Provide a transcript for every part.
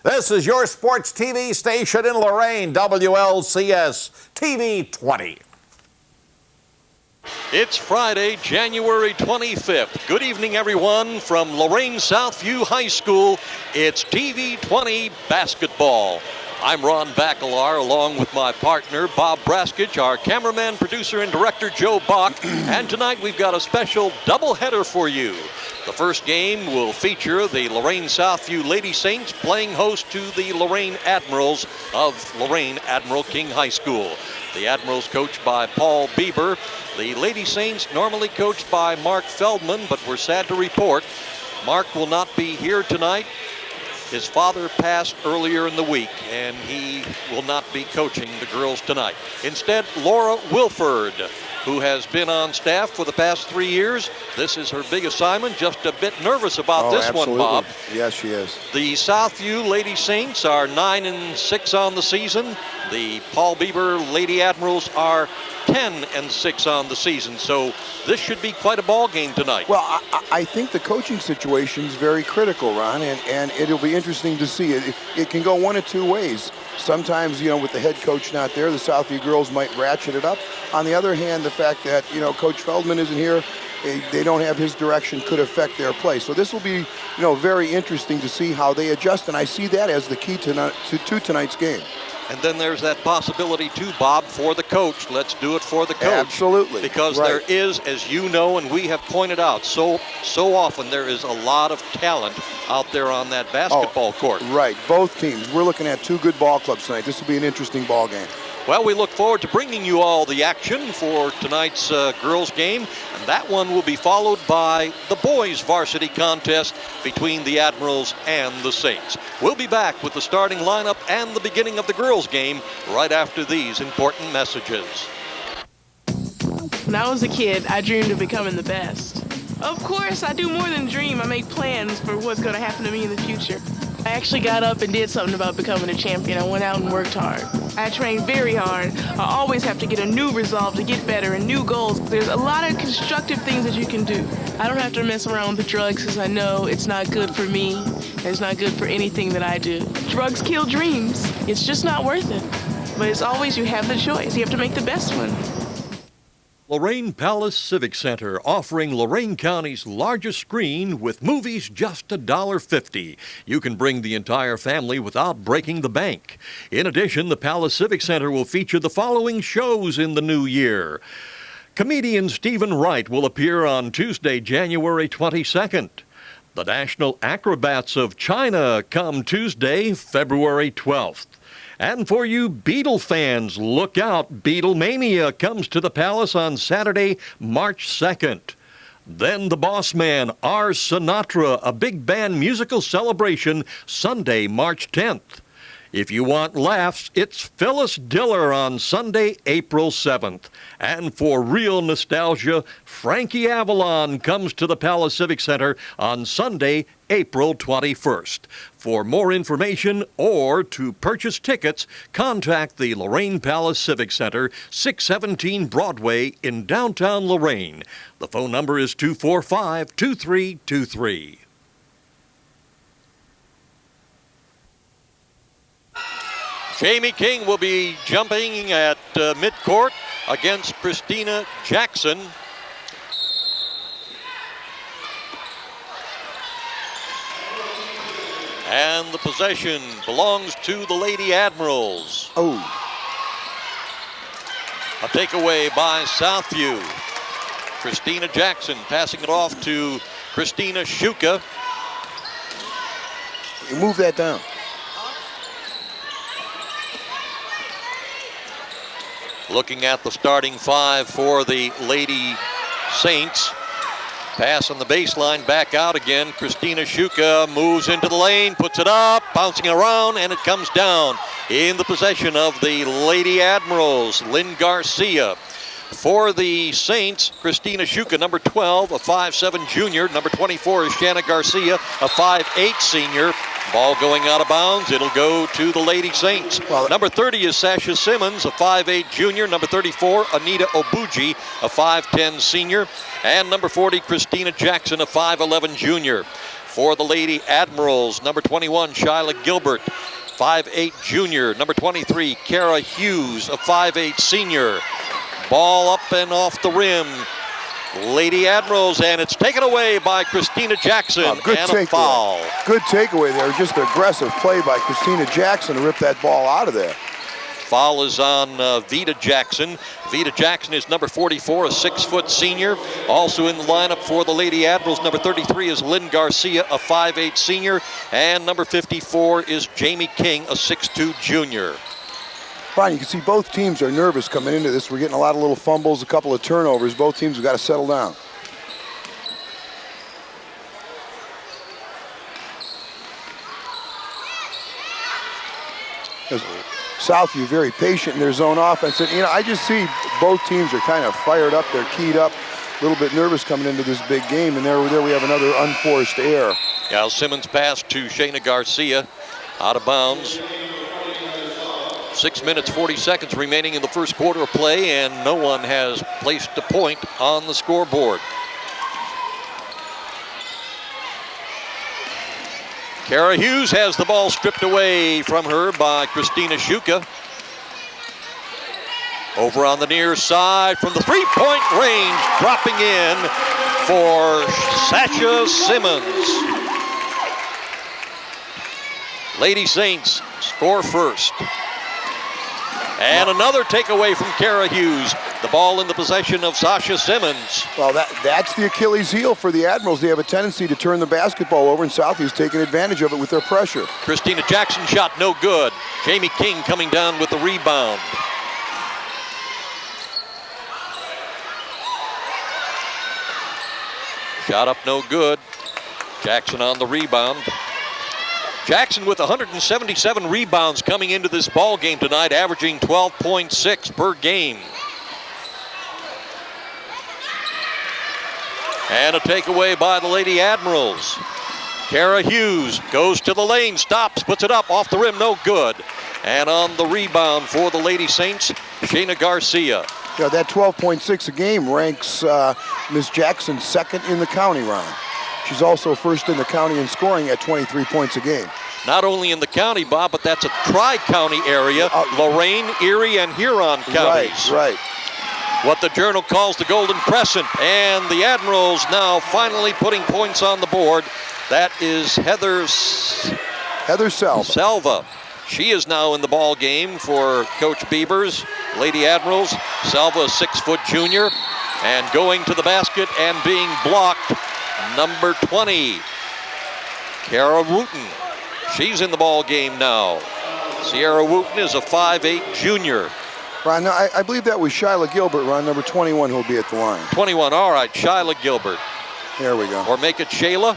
This is your sports TV station in Lorain, WLCS TV20. It's Friday, January 25th. Good evening, everyone, from Lorain Southview High School. It's TV20 basketball. I'm Ron Bacalar, along with my partner, Bob Braskich, our cameraman, producer, and director, Joe Bach. And tonight we've got a special doubleheader for you. The first game will feature the Lorain Southview Lady Saints playing host to the Lorain Admirals of Lorain Admiral King High School. The Admirals coached by Paul Bieber. The Lady Saints normally coached by Mark Feldman, but we're sad to report Mark will not be here tonight. His father passed earlier in the week, and he will not be coaching the girls tonight. Instead, Laura Wilford, who has been on staff for the past 3 years. This is her big assignment. Just a bit nervous about this absolutely. one, Bob. Yes, she is. The Southview Lady Saints are 9-6 on the season. The Paul Bieber Lady Admirals are 10-6 on the season. So this should be quite a ball game tonight. Well, I think the coaching situation is very critical, Ron, and it'll be interesting to see. It can go one of two ways. Sometimes, with the head coach not there, the Southview girls might ratchet it up. On the other hand, the fact that, Coach Feldman isn't here, they don't have his direction, could affect their play. So this will be, very interesting to see how they adjust, and I see that as the key to tonight's game. And then there's that possibility too, Bob, for the coach. Let's do it for the coach. Absolutely. Because right. There is, as you know, and we have pointed out so often, there is a lot of talent out there on that basketball court. Right, both teams. We're looking at two good ball clubs tonight. This will be an interesting ball game. Well, we look forward to bringing you all the action for tonight's girls game, and that one will be followed by the boys varsity contest between the Admirals and the Saints. We'll be back with the starting lineup and the beginning of the girls game right after these important messages. When I was a kid, I dreamed of becoming the best. Of course, I do more than dream. I make plans for what's going to happen to me in the future. I actually got up and did something about becoming a champion. I went out and worked hard. I trained very hard. I always have to get a new resolve to get better and new goals. There's a lot of constructive things that you can do. I don't have to mess around with the drugs because I know it's not good for me. And it's not good for anything that I do. Drugs kill dreams. It's just not worth it. But it's always you have the choice. You have to make the best one. Lorain Palace Civic Center, offering Lorain County's largest screen with movies just $1.50. You can bring the entire family without breaking the bank. In addition, the Palace Civic Center will feature the following shows in the new year. Comedian Stephen Wright will appear on Tuesday, January 22nd. The National Acrobats of China come Tuesday, February 12th. And for you Beatle fans, look out. Beatlemania comes to the Palace on Saturday, March 2nd. Then the boss man, R. Sinatra, a big band musical celebration, Sunday, March 10th. If you want laughs, it's Phyllis Diller on Sunday, April 7th. And for real nostalgia, Frankie Avalon comes to the Palace Civic Center on Sunday, April 21st. For more information or to purchase tickets, contact the Lorain Palace Civic Center, 617 Broadway in downtown Lorain. The phone number is 245-2323. Jamie King will be jumping at midcourt against Christina Jackson. And the possession belongs to the Lady Admirals. Oh. A takeaway by Southview. Christina Jackson passing it off to Christina Shuka. You move that down. Looking at the starting five for the Lady Saints. Pass on the baseline, back out again. Christina Shuka moves into the lane, puts it up, bouncing around, and it comes down in the possession of the Lady Admirals. Lynn Garcia. For the Saints, Christina Shuka, number 12, a 5'7 junior. Number 24 is Shanna Garcia, a 5'8 senior. Ball going out of bounds. It'll go to the Lady Saints. Well, number 30 is Sasha Simmons, a 5'8 junior. Number 34, Anita Obuji, a 5'10 senior. And number 40, Christina Jackson, a 5'11 junior. For the Lady Admirals, number 21, Shyla Gilbert, 5'8 junior. Number 23, Kara Hughes, a 5'8 senior. Ball up and off the rim. Lady Admirals, and it's taken away by Christina Jackson, good and a foul. Good takeaway there. Just an aggressive play by Christina Jackson to rip that ball out of there. Foul is on Vita Jackson. Vita Jackson is number 44, a 6-foot senior. Also in the lineup for the Lady Admirals, number 33 is Lynn Garcia, a 5'8 senior. And number 54 is Jamie King, a 6'2 junior. Brian, you can see both teams are nervous coming into this. We're getting a lot of little fumbles, a couple of turnovers. Both teams have got to settle down. Southview very patient in their zone offense. And, I just see both teams are kind of fired up. They're keyed up, a little bit nervous coming into this big game. And there we have another unforced error. Now Simmons pass to Shayna Garcia, out of bounds. 6 minutes, 40 seconds remaining in the first quarter of play, and no one has placed a point on the scoreboard. Kara Hughes has the ball stripped away from her by Christina Shuka. Over on the near side from the three-point range, dropping in for Sasha Simmons. Lady Saints score first. And another takeaway from Kara Hughes. The ball in the possession of Sasha Simmons. Well, that's the Achilles heel for the Admirals. They have a tendency to turn the basketball over, and Southview's taking advantage of it with their pressure. Christina Jackson shot no good. Jamie King coming down with the rebound. Shot up no good. Jackson on the rebound. Jackson with 177 rebounds coming into this ball game tonight, averaging 12.6 per game. And a takeaway by the Lady Admirals. Kara Hughes goes to the lane, stops, puts it up, off the rim, no good. And on the rebound for the Lady Saints, Shayna Garcia. Yeah, that 12.6 a game ranks Ms. Jackson second in the county, Ron. She's also first in the county in scoring at 23 points a game. Not only in the county, Bob, but that's a tri-county area, Lorain, Erie, and Huron counties. Right. What the Journal calls the Golden Crescent. And the Admirals now finally putting points on the board. That is Heather Selva. She is now in the ball game for Coach Biebers. Lady Admirals, Selva, a 6-foot junior, and going to the basket and being blocked, number 20, Kara Wooten. She's in the ball game now. Sierra Wooten is a 5'8 junior. Ron, I believe that was Shyla Gilbert, Ron, number 21, who'll be at the line. 21, all right, Shyla Gilbert. There we go. Or make it Shayla.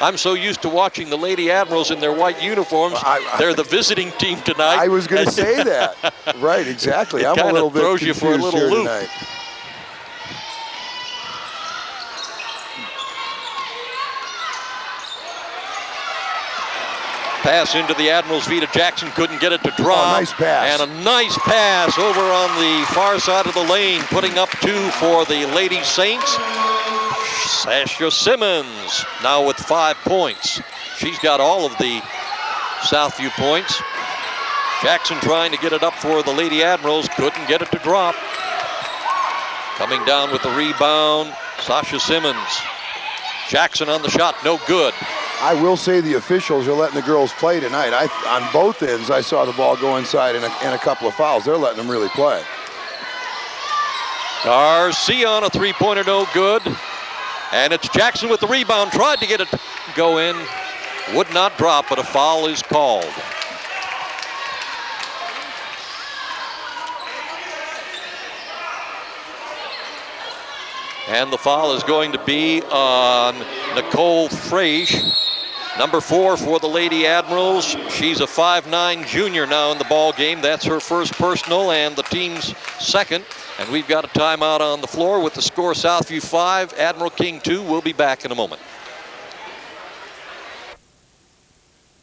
I'm so used to watching the Lady Admirals in their white uniforms. They're the visiting team tonight. I was going to say that. Right, exactly. I'm a little bit throws you for a little loop tonight. Pass into the Admirals. Vita Jackson couldn't get it to drop. Oh, nice pass. And a nice pass over on the far side of the lane, putting up 2 for the Lady Saints. Sasha Simmons now with 5 points. She's got all of the Southview points. Jackson trying to get it up for the Lady Admirals, couldn't get it to drop. Coming down with the rebound, Sasha Simmons. Jackson on the shot, no good. I will say the officials are letting the girls play tonight. On both ends, I saw the ball go inside and a couple of fouls. They're letting them really play. Garcia on a three-pointer, no good. And it's Jackson with the rebound, tried to get it to go in. Would not drop, but a foul is called. And the foul is going to be on Nicole Fraiche. Number 4 for the Lady Admirals. She's a 5'9" junior now in the ball game. That's her first personal and the team's second. And we've got a timeout on the floor with the score Southview 5, Admiral King 2. We'll be back in a moment.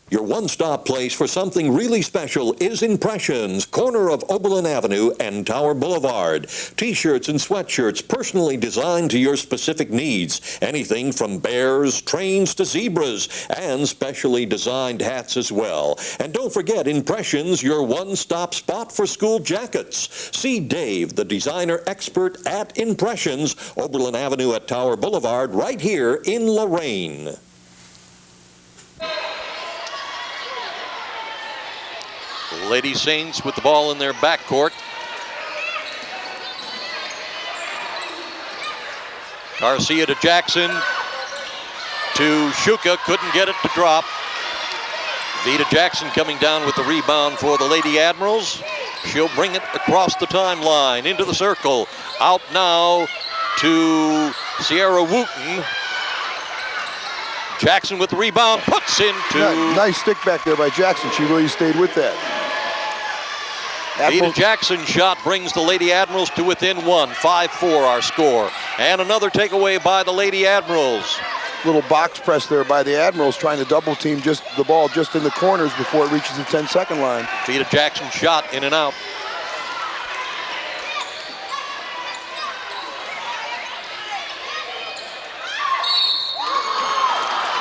Your one-stop place for something really special is Impressions, corner of Oberlin Avenue and Tower Boulevard. T-shirts and sweatshirts personally designed to your specific needs. Anything from bears, trains to zebras, and specially designed hats as well. And don't forget Impressions, your one-stop spot for school jackets. See Dave, the designer expert at Impressions, Oberlin Avenue at Tower Boulevard, right here in Lorain. Lady Saints with the ball in their backcourt. Garcia to Jackson. To Shuka, couldn't get it to drop. Vita Jackson coming down with the rebound for the Lady Admirals. She'll bring it across the timeline, into the circle. Out now to Sierra Wooten. Jackson with the rebound, puts into... Nice stick back there by Jackson. She really stayed with that. Vita Jackson's shot brings the Lady Admirals to within 1. 5-4 our score. And another takeaway by the Lady Admirals. Little box press there by the Admirals, trying to double team the ball just in the corners before it reaches the 10-second line. Vita Jackson's shot in and out.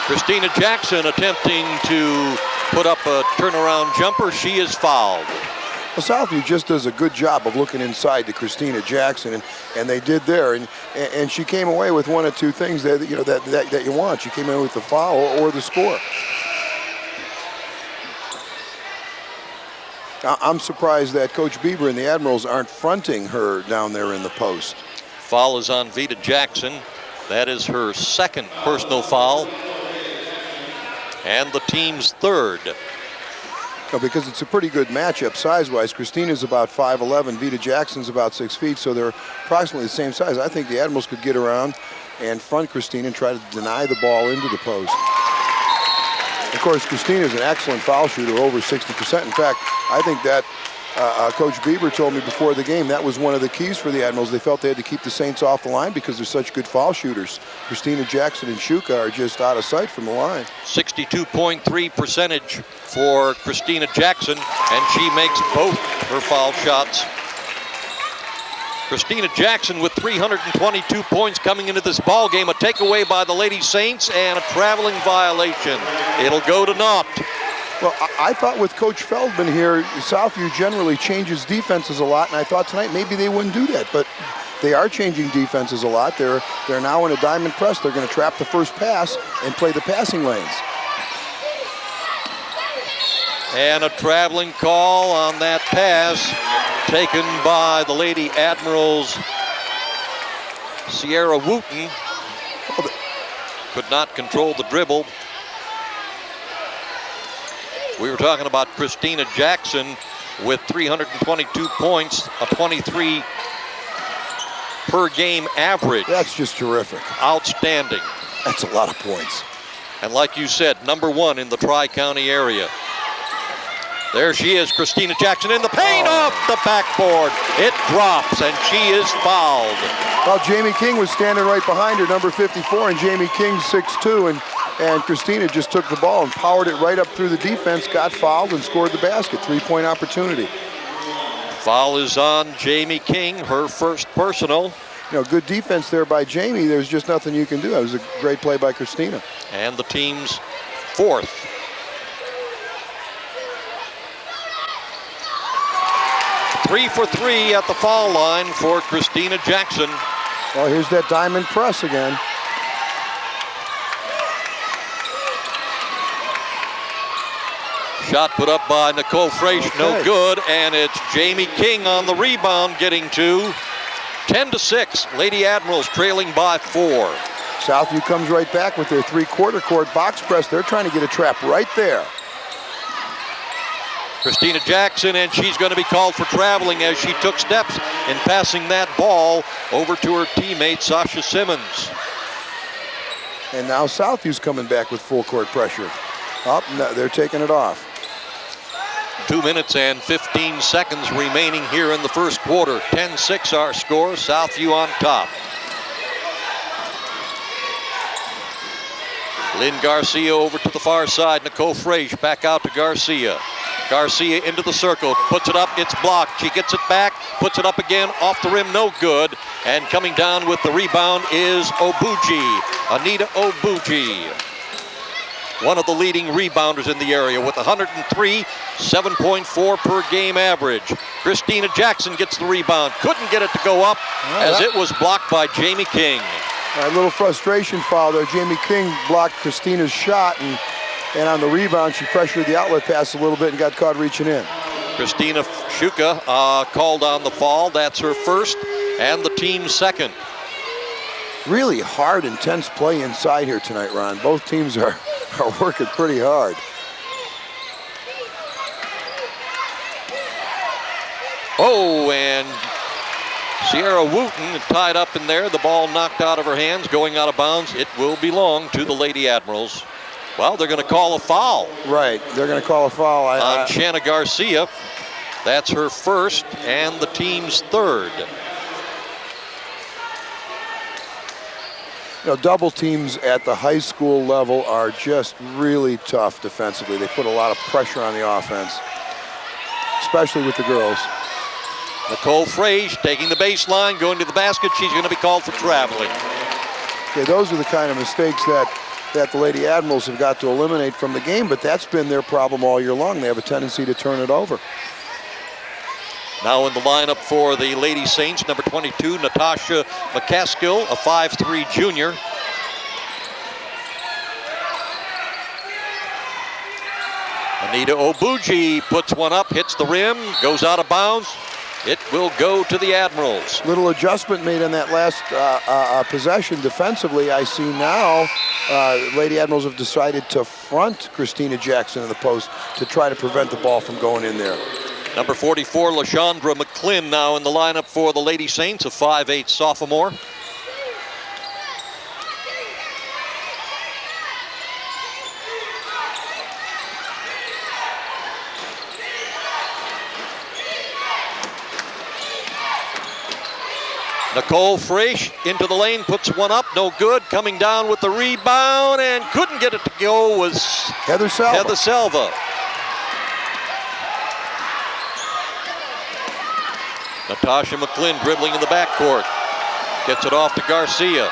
Christina Jackson attempting to put up a turnaround jumper. She is fouled. Well, Southview just does a good job of looking inside to Christina Jackson, and they did there, and she came away with one of two things that that you want. She came in with the foul or the score. I'm surprised that Coach Bieber and the Admirals aren't fronting her down there in the post. Foul is on Vita Jackson. That is her second personal foul, and the team's third. No, because it's a pretty good matchup size-wise. Christina's about 5'11", Vita Jackson's about 6 feet, so they're approximately the same size. I think the Admirals could get around and front Christina and try to deny the ball into the post. Of course, Christina's an excellent foul shooter, over 60%. In fact, I think that Coach Bieber told me before the game that was one of the keys for the Admirals. They felt they had to keep the Saints off the line because they're such good foul shooters. Christina Jackson and Shuka are just out of sight from the line. 62.3 percentage for Christina Jackson, and she makes both her foul shots. Christina Jackson with 322 points coming into this ball game. A takeaway by the Lady Saints and a traveling violation. It'll go to naught. Well, I thought with Coach Feldman here, Southview generally changes defenses a lot, and I thought tonight maybe they wouldn't do that, but they are changing defenses a lot. They're now in a diamond press. They're going to trap the first pass and play the passing lanes. And a traveling call on that pass taken by the Lady Admirals. Sierra Wooten could not control the dribble. We were talking about Christina Jackson with 322 points, a 23 per game average. That's just terrific. Outstanding. That's a lot of points. And like you said, #1 in the Tri-County area. There she is, Christina Jackson in the paint, off the backboard. It drops, and she is fouled. Well, Jamie King was standing right behind her, number 54, and Jamie King's 6'2", and Christina just took the ball and powered it right up through the defense, got fouled, and scored the basket. 3-point opportunity. Foul is on Jamie King, her first personal. You know, good defense there by Jamie. There's just nothing you can do. That was a great play by Christina. And the team's fourth. Three for 3 at the foul line for Christina Jackson. Well, here's that diamond press again. Shot put up by Nicole Fraisch, no good, and it's Jamie King on the rebound, getting 2. 10-6, Lady Admirals trailing by 4. Southview comes right back with their three-quarter court box press. They're trying to get a trap right there. Christina Jackson, and she's going to be called for traveling as she took steps in passing that ball over to her teammate, Sasha Simmons. And now Southview's coming back with full court pressure. Up, no, they're taking it off. 2 minutes and 15 seconds remaining here in the first quarter. 10-6 our score. Southview on top. Lynn Garcia over to the far side. Nicole Frage back out to Garcia. Garcia into the circle, puts it up, it's blocked. She gets it back, puts it up again, off the rim, no good. And coming down with the rebound is Obuji, Anita Obuji. One of the leading rebounders in the area with 103, 7.4 per game average. Christina Jackson gets the rebound, couldn't get it to go up as it was blocked by Jamie King. A little frustration foul there. Jamie King blocked Christina's shot, and on the rebound, she pressured the outlet pass a little bit and got caught reaching in. Christina Shuka called on the foul. That's her first and the team's second. Really hard, intense play inside here tonight, Ron. Both teams are working pretty hard. Oh, and Sierra Wooten tied up in there. The ball knocked out of her hands, going out of bounds. It will belong to the Lady Admirals. Well, they're going to call a foul. Right, they're going to call a foul. On Shanna Garcia. That's her first and the team's third. You know, double teams at the high school level are just really tough defensively. They put a lot of pressure on the offense, especially with the girls. Nicole Frage taking the baseline, going to the basket. She's going to be called for traveling. Okay, those are the kind of mistakes that the Lady Admirals have got to eliminate from the game, but that's been their problem all year long. They have a tendency to turn it over. Now in the lineup for the Lady Saints, number 22, Natasha McCaskill, a 5'3" junior. Anita Obuji puts one up, hits the rim, goes out of bounds. It will go to the Admirals. Little adjustment made on that last possession defensively. I see now Lady Admirals have decided to front Christina Jackson in the post to try to prevent the ball from going in there. Number 44, LaShondra McClin, now in the lineup for the Lady Saints, a 5'8" sophomore. Nicole Frage into the lane, puts one up, no good. Coming down with the rebound and couldn't get it to go was Heather Salva. Natasha McClin dribbling in the backcourt. Gets it off to Garcia.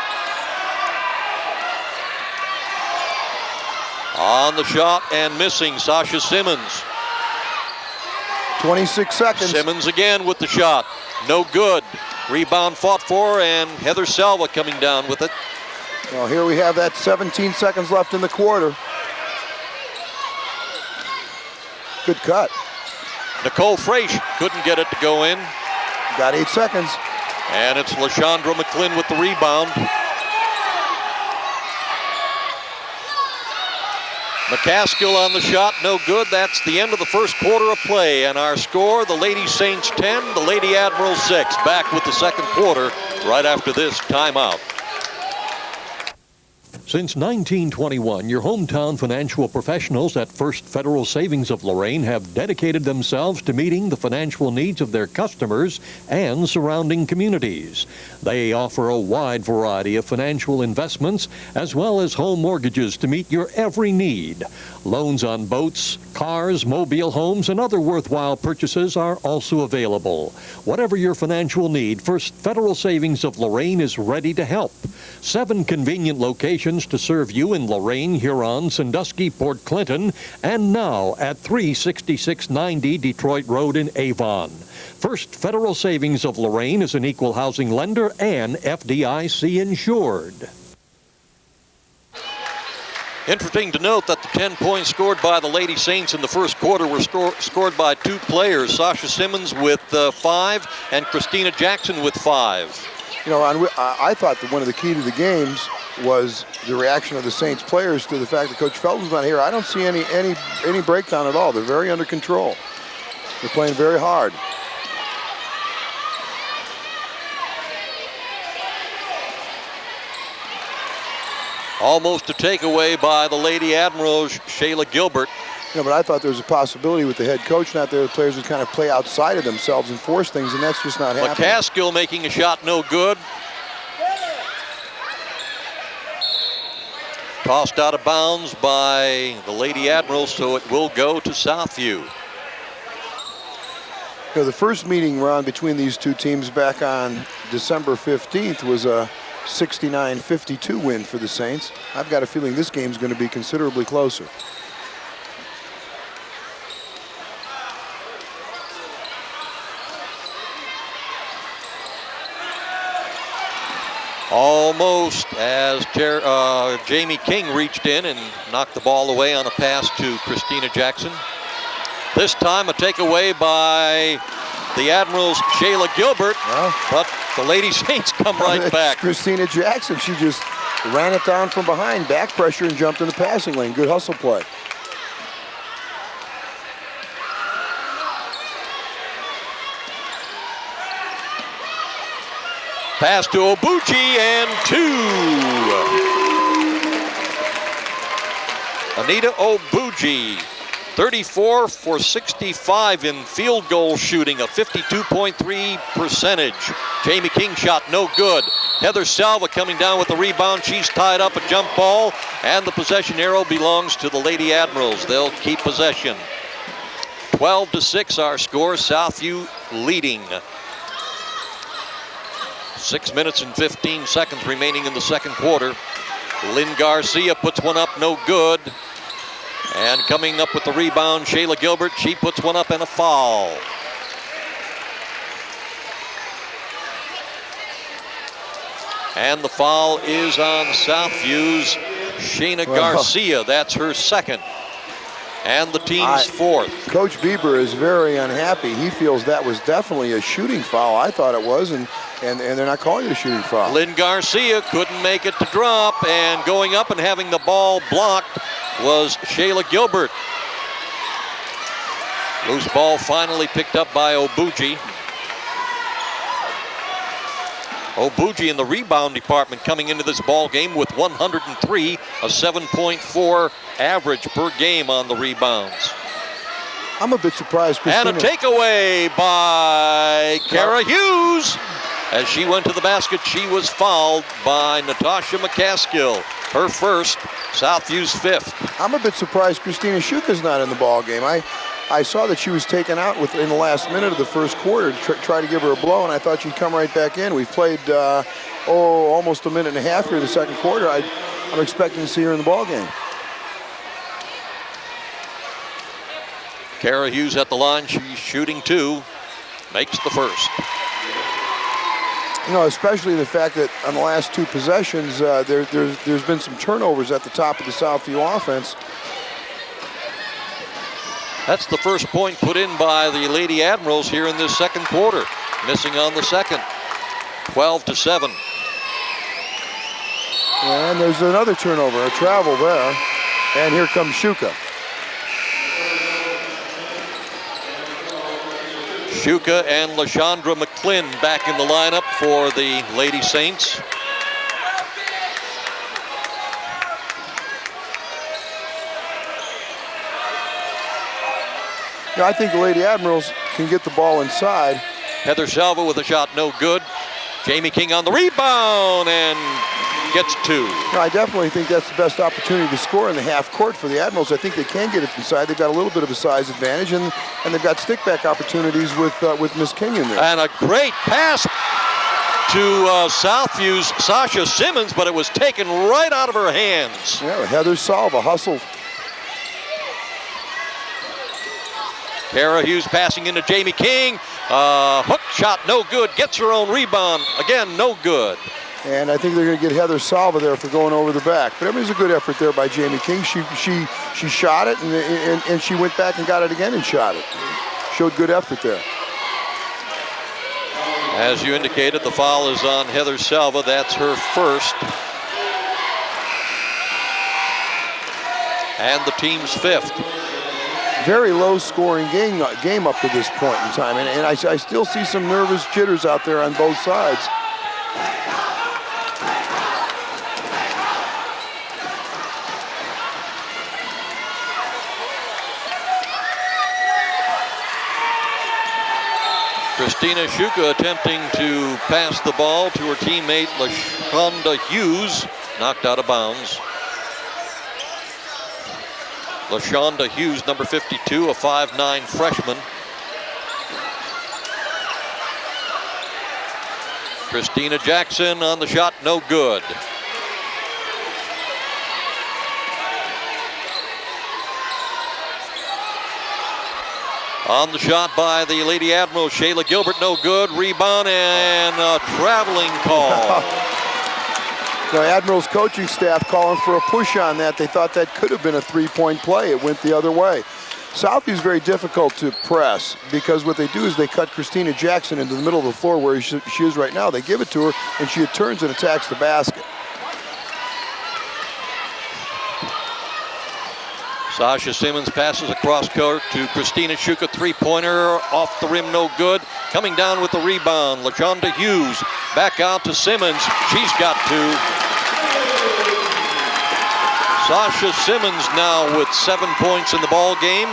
On the shot and missing, Sasha Simmons. 26 seconds. Simmons again with the shot. No good. Rebound fought for, and Heather Salva coming down with it. Well, here we have that 17 seconds left in the quarter. Good cut. Nicole Frage couldn't get it to go in. Got 8 seconds. And it's LaShondra McClin with the rebound. McCaskill on the shot, no good. That's the end of the first quarter of play. And our score, the Lady Saints 10, the Lady Admirals 6. Back with the second quarter right after this timeout. Since 1921, your hometown financial professionals at First Federal Savings of Lorain have dedicated themselves to meeting the financial needs of their customers and surrounding communities. They offer a wide variety of financial investments as well as home mortgages to meet your every need. Loans on boats, cars, mobile homes, and other worthwhile purchases are also available. Whatever your financial need, First Federal Savings of Lorain is ready to help. 7 convenient locations to serve you in Lorain, Huron, Sandusky, Port Clinton, and now at 36690 Detroit Road in Avon. First Federal Savings of Lorain is an equal housing lender and FDIC insured. Interesting to note that the 10 points scored by the Lady Saints in the first quarter were scored by 2 players, Sasha Simmons with 5 and Christina Jackson with 5. You know, I thought that one of the key to the games was the reaction of the Saints players to the fact that Coach Felton's not here. I don't see any breakdown at all. They're very under control. They're playing very hard. Almost a takeaway by the Lady Admirals, Shayla Gilbert. But I thought there was a possibility with the head coach not there, the players would kind of play outside of themselves and force things, and that's just not happening. McCaskill making a shot no good. Tossed out of bounds by the Lady Admirals, so it will go to Southview. The first meeting, Ron, between these two teams back on December 15th was a 69-52 win for the Saints. I've got a feeling this game's going to be considerably closer. Almost as Jamie King reached in and knocked the ball away on a pass to Christina Jackson. This time a takeaway by the Admirals' Shayla Gilbert, but the Lady Saints come right back. Christina Jackson, she just ran it down from behind, back pressure, and jumped in the passing lane. Good hustle play. Pass to Obuchi and 2. Anita Obuchi, 34 for 65 in field goal shooting, a 52.3 percentage. Jamie King shot no good. Heather Salva coming down with the rebound. She's tied up, a jump ball, and the possession arrow belongs to the Lady Admirals. They'll keep possession. 12-6 our score, Southview leading. 6 minutes and 15 seconds remaining in the second quarter. Lynn Garcia puts one up, no good. And coming up with the rebound, Shayla Gilbert, she puts one up and a foul. And the foul is on Southview's Shayna Garcia. That's her second. And the team's fourth. Coach Bieber is very unhappy. He feels that was definitely a shooting foul. I thought it was, and they're not calling it a shooting foul. Lynn Garcia couldn't make it to drop, and going up and having the ball blocked was Shayla Gilbert. Loose ball finally picked up by Obuchi. Obuchi in the rebound department coming into this ball game with 103, a 7.4 average per game on the rebounds. I'm a bit surprised, Christina. And a takeaway by Kara Hughes. As she went to the basket, she was fouled by Natasha McCaskill. Her first, Southview's fifth. I'm a bit surprised Christina Shuka's not in the ball game. I saw that she was taken out in the last minute of the first quarter to try to give her a blow, and I thought she'd come right back in. We've played almost a minute and a half here in the second quarter. I'm expecting to see her in the ball game. Kara Hughes at the line. She's shooting 2, makes the first. Especially the fact that on the last 2 possessions, there's been some turnovers at the top of the Southview offense. That's the first point put in by the Lady Admirals here in this second quarter. Missing on the second. 12-7. And there's another turnover, a travel there. And here comes Shuka. Shuka and LaShondra McClin back in the lineup for the Lady Saints. I think the Lady Admirals can get the ball inside. Heather Salva with a shot no good. Jamie King on the rebound and gets 2. I definitely think that's the best opportunity to score in the half court for the Admirals. I think they can get it inside. They've got a little bit of a size advantage, and they've got stick back opportunities with Miss King in there. And a great pass to Southview's Sasha Simmons, but it was taken right out of her hands. Yeah, Heather Salva hustled. Kara Hughes passing into Jamie King. Hook shot, no good. Gets her own rebound. Again, no good. And I think they're going to get Heather Salva there for going over the back. But it was a good effort there by Jamie King. She shot it, and she went back and got it again and shot it. Showed good effort there. As you indicated, the foul is on Heather Salva. That's her first. And the team's fifth. Very low-scoring game up to this point in time, and I still see some nervous jitters out there on both sides. Christina Shuka attempting to pass the ball to her teammate LaShonda Hughes, knocked out of bounds. LaShonda Hughes, number 52, a 5'9" freshman. Christina Jackson on the shot, no good. On the shot by the Lady Admiral, Shayla Gilbert, no good. Rebound and a traveling call. The Admiral's coaching staff calling for a push on that. They thought that could have been a three-point play. It went the other way. Southview is very difficult to press because what they do is they cut Christina Jackson into the middle of the floor where she is right now. They give it to her, and she turns and attacks the basket. Sasha Simmons passes across court to Christina Shuka, three-pointer off the rim, no good. Coming down with the rebound, LaShonda Hughes back out to Simmons. She's got two. Sasha Simmons now with 7 points in the ball game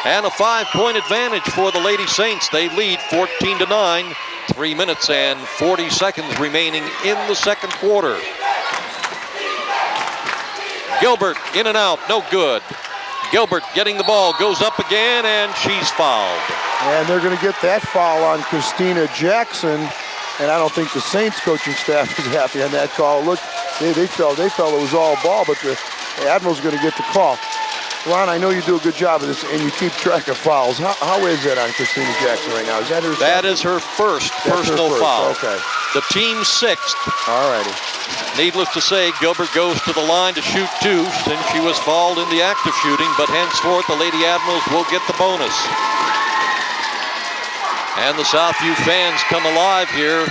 and a 5-point advantage for the Lady Saints. They lead 14-9. 3 minutes and 40 seconds remaining in the second quarter. Gilbert in and out, no good. Gilbert getting the ball, goes up again, and she's fouled. And they're going to get that foul on Christina Jackson. And I don't think the Saints coaching staff is happy on that call. Look, they felt it was all ball, but the Admiral's going to get the call. Ron, I know you do a good job of this, and you keep track of fouls. How is that on Christina Jackson right now? Is that her? That is her first personal foul. Okay. The team's sixth. All righty. Needless to say, Gilbert goes to the line to shoot two since she was fouled in the act of shooting, but henceforth the Lady Admirals will get the bonus. And the Southview fans come alive here.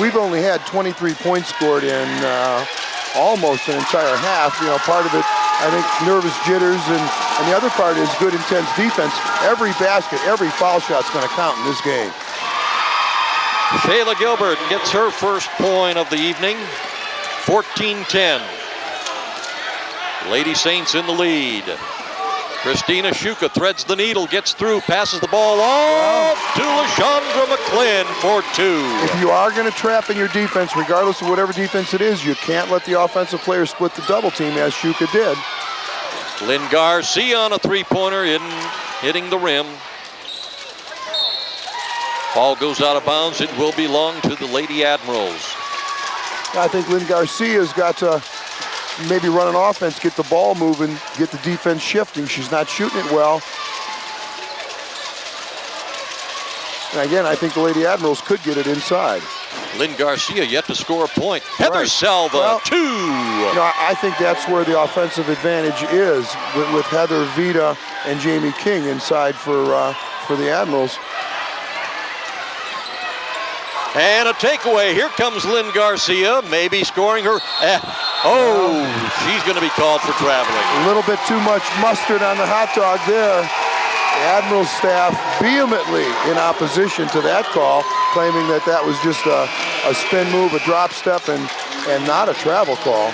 We've only had 23 points scored in almost an entire half. You know, part of it, I think, nervous jitters, and the other part is good, intense defense. Every basket, every foul shot's going to count in this game. Shayla Gilbert gets her first point of the evening. 14-10. Lady Saints in the lead. Christina Shuka threads the needle, gets through, passes the ball off to LaShondra McClin for two. If you are going to trap in your defense, regardless of whatever defense it is, you can't let the offensive player split the double team as Shuka did. Lynn Garcia on a three-pointer, hitting the rim. Ball goes out of bounds. It will belong to the Lady Admirals. I think Lynn Garcia's got to maybe run an offense, get the ball moving, get the defense shifting. She's not shooting it well. And again, I think the Lady Admirals could get it inside. Lynn Garcia yet to score a point. Heather Selva, two. You know, I think that's where the offensive advantage is with Heather, Vita, and Jamie King inside for the Admirals. And a takeaway. Here comes Lynn Garcia, maybe scoring her. She's going to be called for traveling. A little bit too much mustard on the hot dog there. The Admiral staff vehemently in opposition to that call, claiming that that was just a spin move, a drop step, and not a travel call.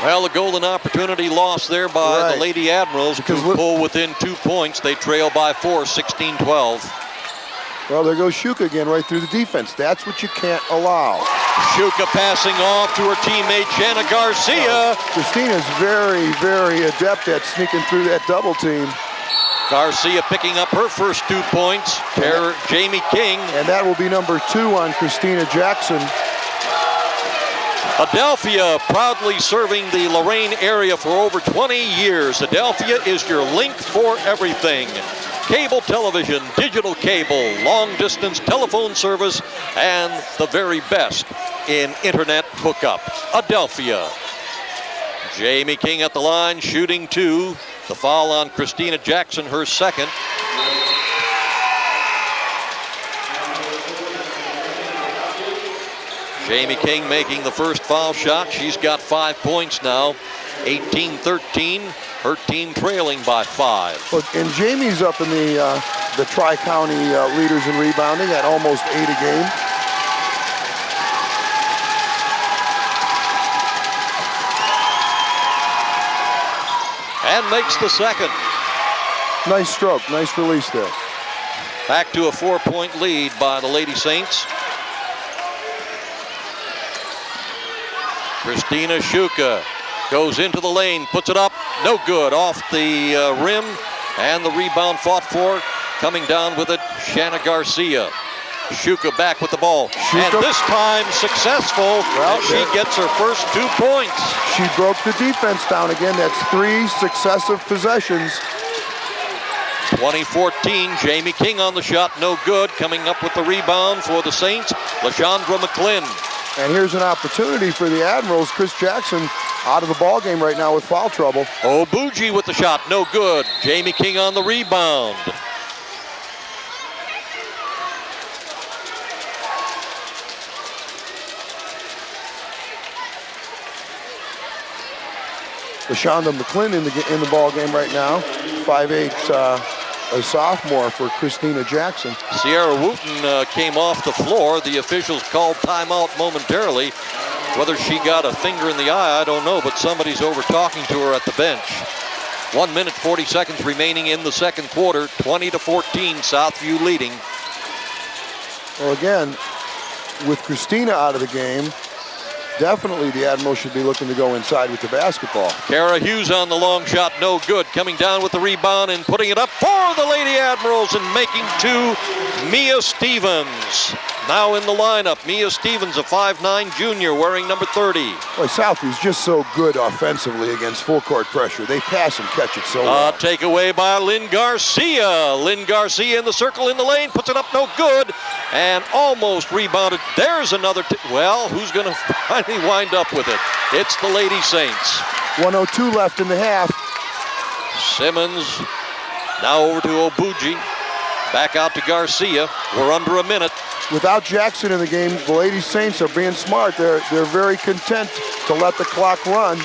Well, the golden opportunity lost there by the Lady Admirals to pull within 2 points. They trail by 4, 16-12. Well, there goes Shuka again right through the defense. That's what you can't allow. Shuka passing off to her teammate, Jana Garcia. Christina's very, very adept at sneaking through that double team. Garcia picking up her first 2 points. Jamie King. And that will be number 2 on Christina Jackson. Adelphia proudly serving the Lorain area for over 20 years. Adelphia is your link for everything. Cable television, digital cable, long-distance telephone service, and the very best in internet hookup. Adelphia. Jamie King at the line, shooting two. The foul on Christina Jackson, her second. Jamie King making the first foul shot. She's got 5 points now. 18-13. Her team trailing by 5. Look, and Jamie's up in the Tri-County leaders in rebounding at almost 8 a game. and makes the second. Nice stroke, nice release there. Back to a 4-point lead by the Lady Saints. Christina Shuka goes into the lane, puts it up, no good, off the rim, and the rebound fought for. Coming down with it, Shanna Garcia. Shuka back with the ball, and this time successful. Well, she gets her first 2 points. She broke the defense down again. That's 3 successive possessions. 2014, Jamie King on the shot, no good. Coming up with the rebound for the Saints, LaShondra McClin. And here's an opportunity for the Admirals. Chris Jackson out of the ball game right now with foul trouble. Obuji with the shot, no good. Jamie King on the rebound. LaShondra McClin in the ball game right now. 5'8", a sophomore for Christina Jackson. Sierra Wooten came off the floor. The officials called timeout momentarily. Whether she got a finger in the eye, I don't know, but somebody's over talking to her at the bench. 1 minute, 40 seconds remaining in the second quarter. 20-14, Southview leading. Well, again, with Christina out of the game, definitely the Admirals should be looking to go inside with the basketball. Kara Hughes on the long shot, no good. Coming down with the rebound and putting it up for the Lady Admirals and making 2, Mia Stevens. Now in the lineup, Mia Stevens, a 5'9" junior, wearing number 30. Boy, Southview's just so good offensively against full court pressure. They pass and catch it so well. Take away by Lynn Garcia. Lynn Garcia in the circle in the lane, puts it up, no good, and almost rebounded. There's another, well, who's going to finally wind up with it? It's the Lady Saints. 1:02 left in the half. Simmons now over to Obuji. Back out to Garcia. We're under a minute. Without Jackson in the game, the Lady Saints are being smart. They're very content to let the clock run.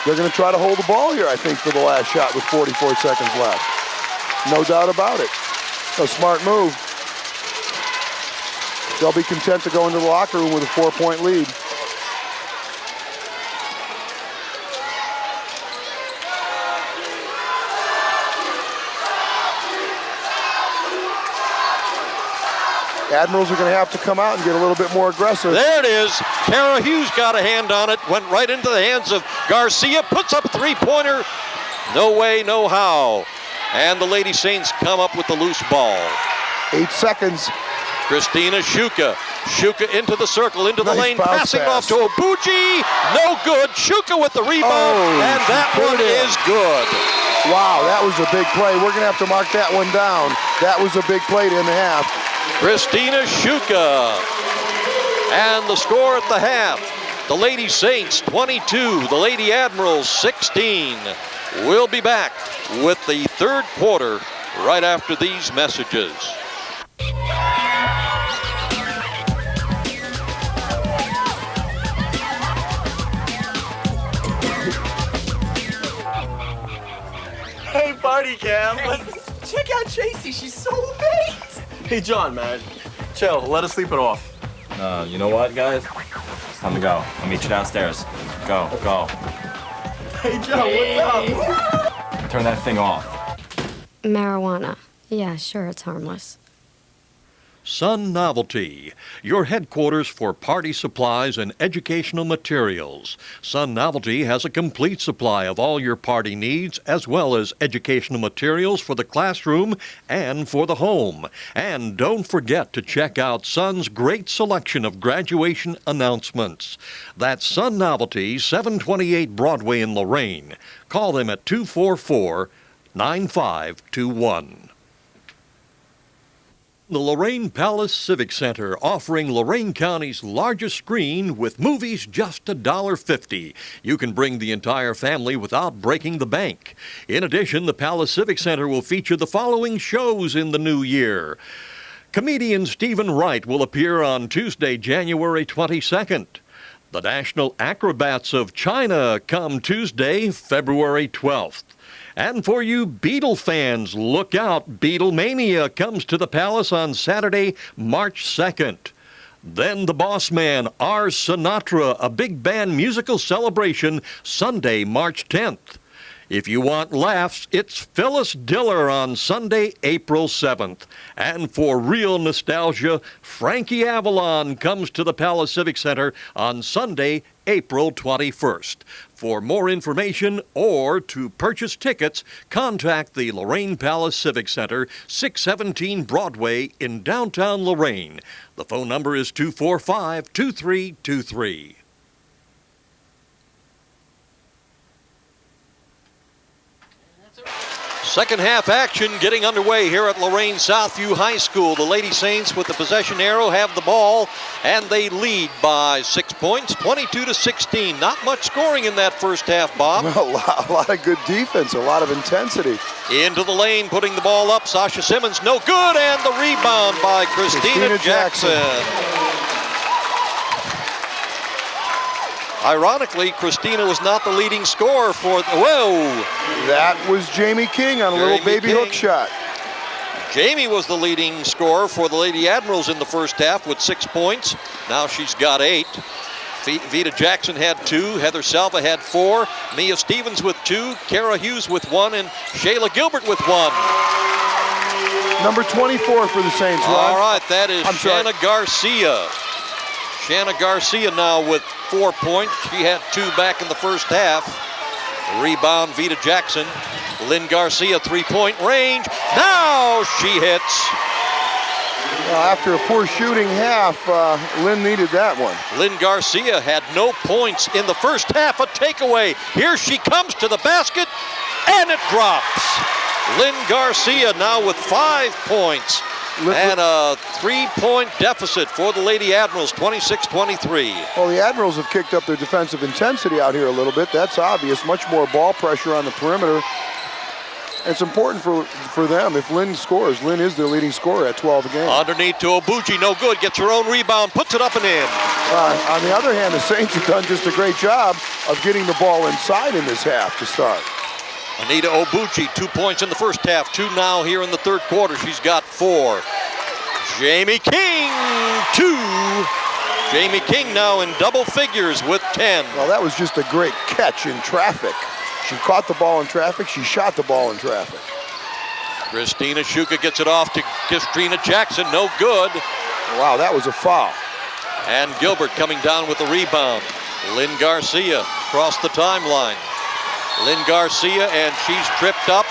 They're going to try to hold the ball here, I think, for the last shot with 44 seconds left. No doubt about it. A smart move. They'll be content to go into the locker room with a 4-point lead. Admirals are going to have to come out and get a little bit more aggressive. There it is. Kara Hughes got a hand on it, went right into the hands of Garcia, puts up a 3-pointer. No way, no how. And the Lady Saints come up with the loose ball. 8 seconds. Christina Shuka. Shuka into the circle, into the lane, passing pass. off to Obuji. No good. Shuka with the rebound, and that one is good. Wow, that was a big play. We're going to have to mark that one down. That was a big play in the half. Christina Shuka. And the score at the half, the Lady Saints 22, the Lady Admirals 16. We'll be back with the third quarter right after these messages. Hey, party cam. Check out Tracy. She's so great. Hey, John, man. Chill. Let us sleep it off. You know what, guys? It's time to go. I'll meet you downstairs. Go, go. Hey, Joe, what's up? Turn that thing off. Marijuana. Yeah, sure, it's harmless. Sun Novelty, your headquarters for party supplies and educational materials. Sun Novelty has a complete supply of all your party needs, as well as educational materials for the classroom and for the home. And don't forget to check out Sun's great selection of graduation announcements. That's Sun Novelty, 728 Broadway in Lorain. Call them at 244-9521. The Lorain Palace Civic Center, offering Lorain County's largest screen with movies just $1.50. You can bring the entire family without breaking the bank. In addition, the Palace Civic Center will feature the following shows in the new year. Comedian Stephen Wright will appear on Tuesday, January 22nd. The National Acrobats of China come Tuesday, February 12th. And for you Beatle fans, look out. Beatlemania comes to the Palace on Saturday, March 2nd. Then the boss man, R. Sinatra, a big band musical celebration, Sunday, March 10th. If you want laughs, it's Phyllis Diller on Sunday, April 7th. And for real nostalgia, Frankie Avalon comes to the Palace Civic Center on Sunday, April 21st. For more information or to purchase tickets, contact the Lorain Palace Civic Center, 617 Broadway in downtown Lorain. The phone number is 245-2323. Second half action getting underway here at Lorain Southview High School. The Lady Saints with the possession arrow have the ball, and they lead by 6 points, 22-16. Not much scoring in that first half, Bob. A lot of good defense, a lot of intensity. Into the lane, putting the ball up. Sasha Simmons, no good, and the rebound by Christina Jackson. Ironically, Christina was not the leading scorer for That was Jamie King on a little baby hook shot. Jamie was the leading scorer for the Lady Admirals in the first half with 6 points. Now she's got 8. Vita Jackson had 2. Heather Salva had 4. Mia Stevens with 2. Kara Hughes with 1. And Shayla Gilbert with 1. Number 24 for the Saints, Ron. All right, that is Shanna Garcia. Shanna Garcia now with 4 points. She had 2 back in the first half. Rebound, Vita Jackson. Lynn Garcia, 3-point range. Now she hits. After a poor shooting half, Lynn needed that one. Lynn Garcia had no points in the first half. A takeaway. Here she comes to the basket, and it drops. Lynn Garcia now with 5 points. And a 3-point deficit for the Lady Admirals, 26-23. Well, the Admirals have kicked up their defensive intensity out here a little bit. That's obvious. Much more ball pressure on the perimeter. It's important for them if Lynn scores. Lynn is their leading scorer at 12 a game. Underneath to Obuchi, no good. Gets her own rebound, puts it up and in. On the other hand, the Saints have done just a great job of getting the ball inside in this half to start. Anita Obuchi, 2 points in the first half, 2 now here in the third quarter. She's got 4. Jamie King, 2. Jamie King now in double figures with 10. Well, that was just a great catch in traffic. She caught the ball in traffic. She shot the ball in traffic. Christina Shuka gets it off to Christina Jackson. No good. Wow, that was a foul. And Gilbert coming down with the rebound. Lynn Garcia across the timeline. Lynn Garcia, and she's tripped up.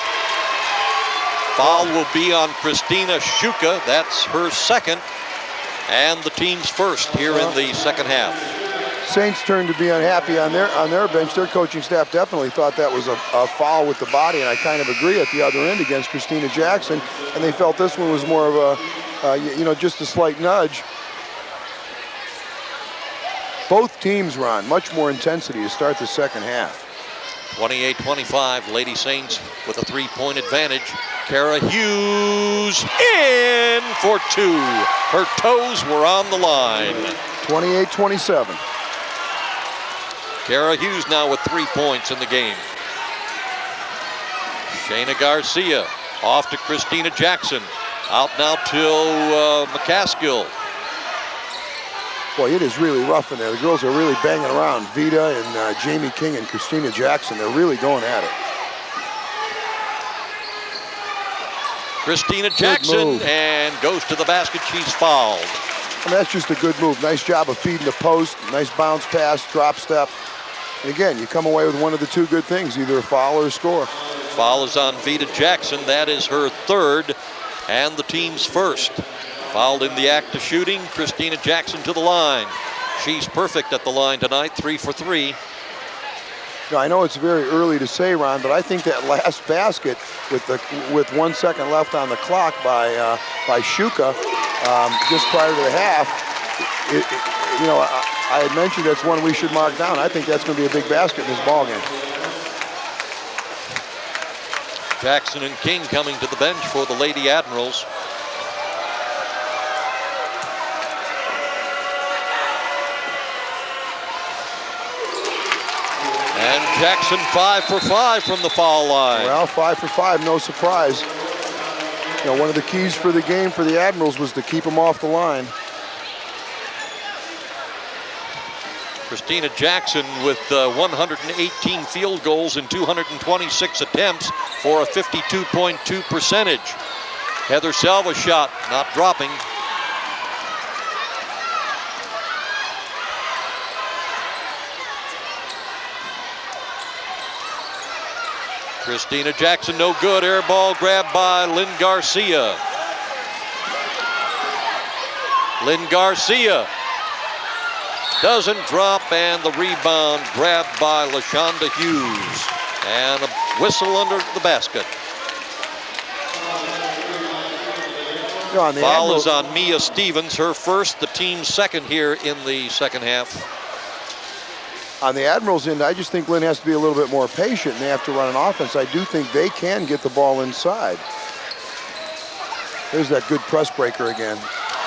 Foul will be on Christina Shuka. That's her second, and the team's first here in the second half. Saints turned to be unhappy on their bench. Their coaching staff definitely thought that was a foul with the body, and I kind of agree at the other end against Christina Jackson. And they felt this one was more of a, just a slight nudge. Both teams, Ron, much more intensity to start the second half. 28-25, Lady Saints with a 3-point advantage. Kara Hughes in for 2. Her toes were on the line. 28-27. Kara Hughes now with 3 points in the game. Shayna Garcia off to Christina Jackson. Out now to McCaskill. Boy, it is really rough in there. The girls are really banging around. Vita and Jamie King and Christina Jackson, they're really going at it. Christina Jackson, and goes to the basket. She's fouled. And that's just a good move. Nice job of feeding the post. Nice bounce pass, drop step. And again, you come away with one of the 2 good things, either a foul or a score. Foul is on Vita Jackson. That is her 3rd and the team's first. Fouled in the act of shooting, Christina Jackson to the line. She's perfect at the line tonight, 3 for 3. Now, I know it's very early to say, Ron, but I think that last basket with 1 second left on the clock by Shuka just prior to the half, I had mentioned that's one we should mark down. I think that's going to be a big basket in this ballgame. Jackson and King coming to the bench for the Lady Admirals. And Jackson 5 for 5 from the foul line. Well, 5 for 5, no surprise. One of the keys for the game for the Admirals was to keep them off the line. Christina Jackson with 118 field goals in 226 attempts for a 52.2 percentage. Heather Salva's shot not dropping. Christina Jackson no good. Air ball grabbed by Lynn Garcia. Lynn Garcia doesn't drop, and the rebound grabbed by LaShonda Hughes. And a whistle under the basket. Foul is on Mia Stevens, her first, the team's second here in the second half. On the Admirals end, I just think Lynn has to be a little bit more patient, and they have to run an offense. I do think they can get the ball inside. There's that good press breaker again.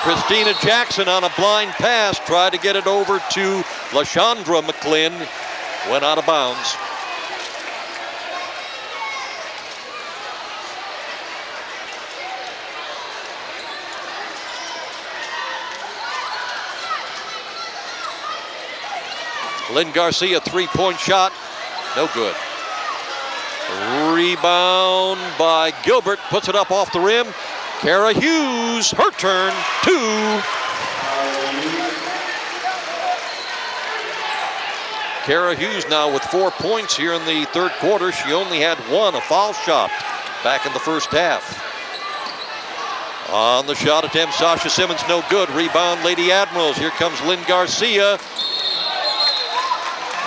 Christina Jackson on a blind pass tried to get it over to LaShondra McClin. Went out of bounds. Lynn Garcia, three-point shot, no good. Rebound by Gilbert, puts it up off the rim. Kara Hughes, her turn, two. Kara Hughes now with 4 points here in the third quarter. She only had one, a foul shot, back in the first half. On the shot attempt, Sasha Simmons, no good. Rebound, Lady Admirals. Here comes Lynn Garcia.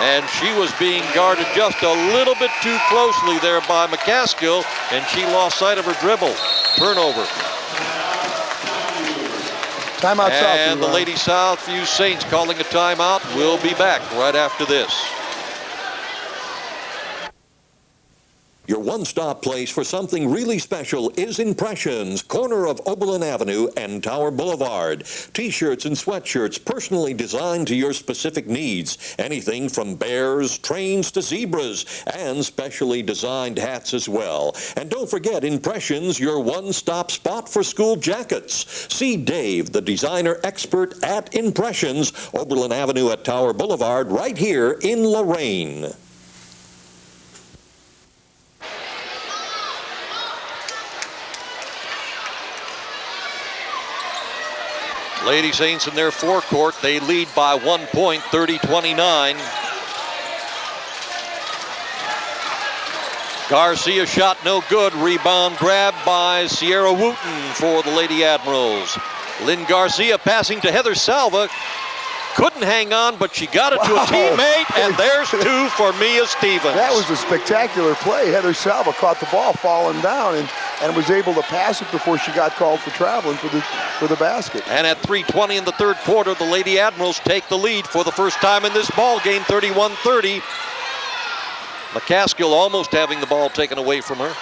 And she was being guarded just a little bit too closely there by McCaskill, and she lost sight of her dribble. Turnover. Timeout, Southview. And the Lady Southview Saints calling a timeout. We'll be back right after this. Your one-stop place for something really special is Impressions, corner of Oberlin Avenue and Tower Boulevard. T-shirts and sweatshirts personally designed to your specific needs. Anything from bears, trains to zebras, and specially designed hats as well. And don't forget Impressions, your one-stop spot for school jackets. See Dave, the designer expert at Impressions, Oberlin Avenue at Tower Boulevard, right here in Lorain. Lady Saints in their forecourt, they lead by 1 point, 30-29. Garcia shot no good. Rebound grabbed by Sierra Wooten for the Lady Admirals. Lynn Garcia passing to Heather Salva. Couldn't hang on, but she got it to a teammate, and there's two for Mia Stevens. That was a spectacular play. Heather Salva caught the ball falling down and was able to pass it before she got called for traveling for the basket. And at 3:20 in the third quarter, the Lady Admirals take the lead for the first time in this ball game, 31-30. McCaskill almost having the ball taken away from her.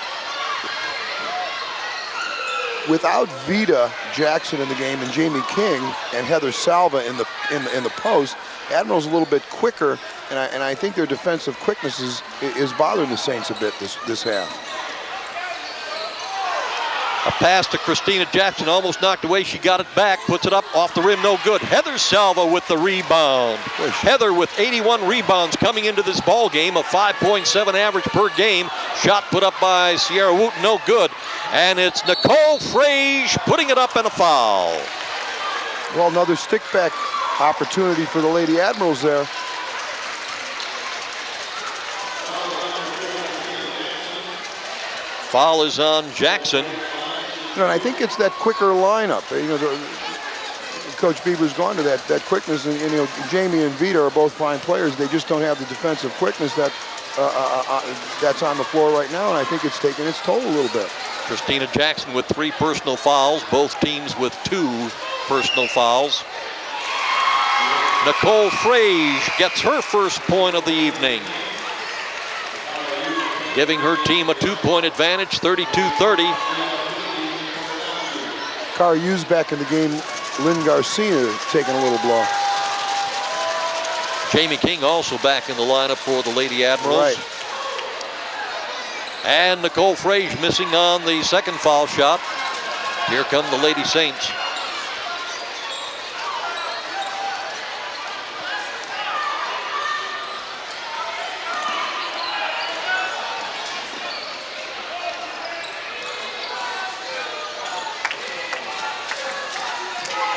Without Vita Jackson in the game and Jamie King and Heather Salva in the post, Admiral's a little bit quicker, and I think their defensive quickness is bothering the Saints a bit this half. A pass to Christina Jackson, almost knocked away. She got it back, puts it up off the rim, no good. Heather Salva with the rebound. Heather with 81 rebounds coming into this ball game, a 5.7 average per game. Shot put up by Sierra Wooten, no good. And it's Nicole Frage putting it up and a foul. Well, another stick back opportunity for the Lady Admirals there. Foul is on Jackson. And I think it's that quicker lineup. Coach Bieber's gone to that quickness, and Jamie and Vita are both fine players. They just don't have the defensive quickness that's on the floor right now, and I think it's taking its toll a little bit. Christina Jackson with 3 personal fouls, both teams with 2 personal fouls. Nicole Frage gets her first point of the evening, giving her team a 2-point advantage, 32-30. Cara Hughes back in the game. Lynn Garcia taking a little blow. Jamie King also back in the lineup for the Lady Admirals. Right. And Nicole Frage missing on the second foul shot. Here come the Lady Saints.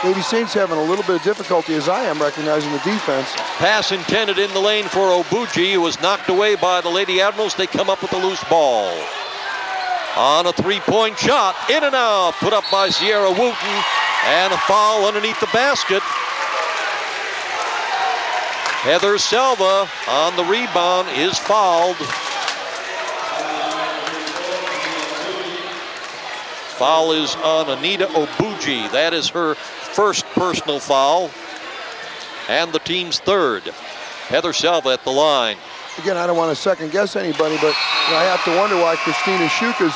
Lady Saints having a little bit of difficulty, as I am, recognizing the defense. Pass intended in the lane for Obuji, who was knocked away by the Lady Admirals. They come up with a loose ball. On a three-point shot, in and out, put up by Sierra Wooten, and a foul underneath the basket. Heather Selva on the rebound is fouled. Foul is on Anita Obuji. That is her first personal foul, and the team's third. Heather Selva at the line. Again, I don't want to second guess anybody, but I have to wonder why Christina Shuka's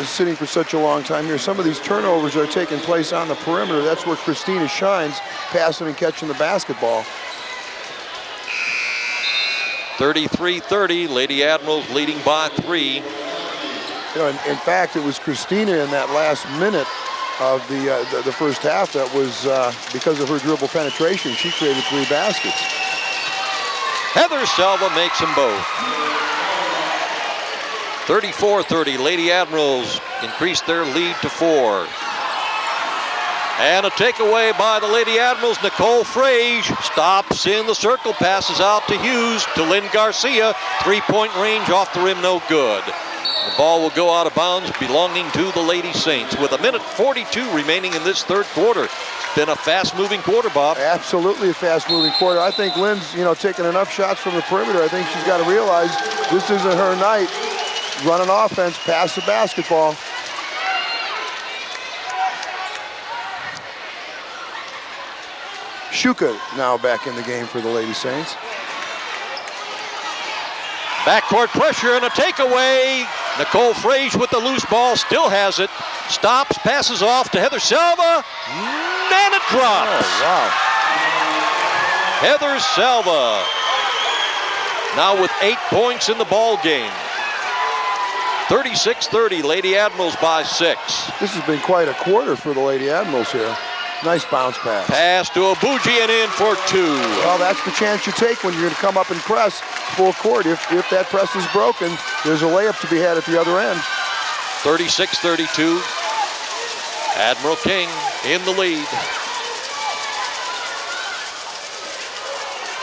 sitting for such a long time here. Some of these turnovers are taking place on the perimeter. That's where Christina shines, passing and catching the basketball. 33-30, Lady Admirals leading by 3. In fact, it was Christina in that last minute of the first half that was because of her dribble penetration. She created 3 baskets. Heather Selva makes them both. 34-30, Lady Admirals increased their lead to 4. And a takeaway by the Lady Admirals. Nicole Frage stops in the circle, passes out to Hughes, to Lynn Garcia. 3-point range off the rim, no good. The ball will go out of bounds, belonging to the Lady Saints, with 1:42 remaining in this third quarter. It's been a fast-moving quarter, Bob. Absolutely a fast-moving quarter. I think Lynn's, taking enough shots from the perimeter. I think she's got to realize this isn't her night. Run an offense, pass the basketball. Shuka now back in the game for the Lady Saints. Backcourt pressure and a takeaway. Nicole Frage with the loose ball, still has it. Stops, passes off to Heather Selva, and it drops. Oh, wow. Heather Selva now with 8 points in the ball game. 36-30, Lady Admirals by 6. This has been quite a quarter for the Lady Admirals here. Nice bounce pass. Pass to Obuji and in for 2. Well, that's the chance you take when you're going to come up and press full court. If that press is broken, there's a layup to be had at the other end. 36-32. Admiral King in the lead.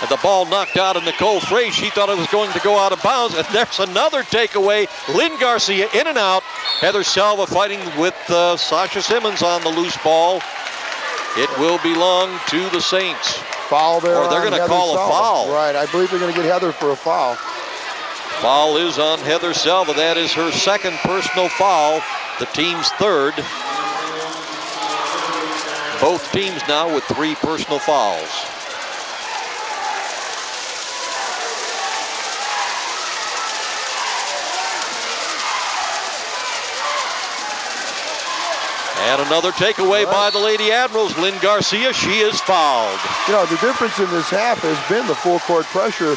And the ball knocked out of Nicole Frage. She thought it was going to go out of bounds. And there's another takeaway. Lynn Garcia in and out. Heather Selva fighting with Sasha Simmons on the loose ball. It will belong to the Saints. Foul there. Or they're going to call a foul. Right, I believe they're going to get Heather for a foul. Foul is on Heather Selva. That is her second personal foul, the team's third. Both teams now with 3 personal fouls. And another takeaway by the Lady Admirals. Lynn Garcia, she is fouled. The difference in this half has been the full court pressure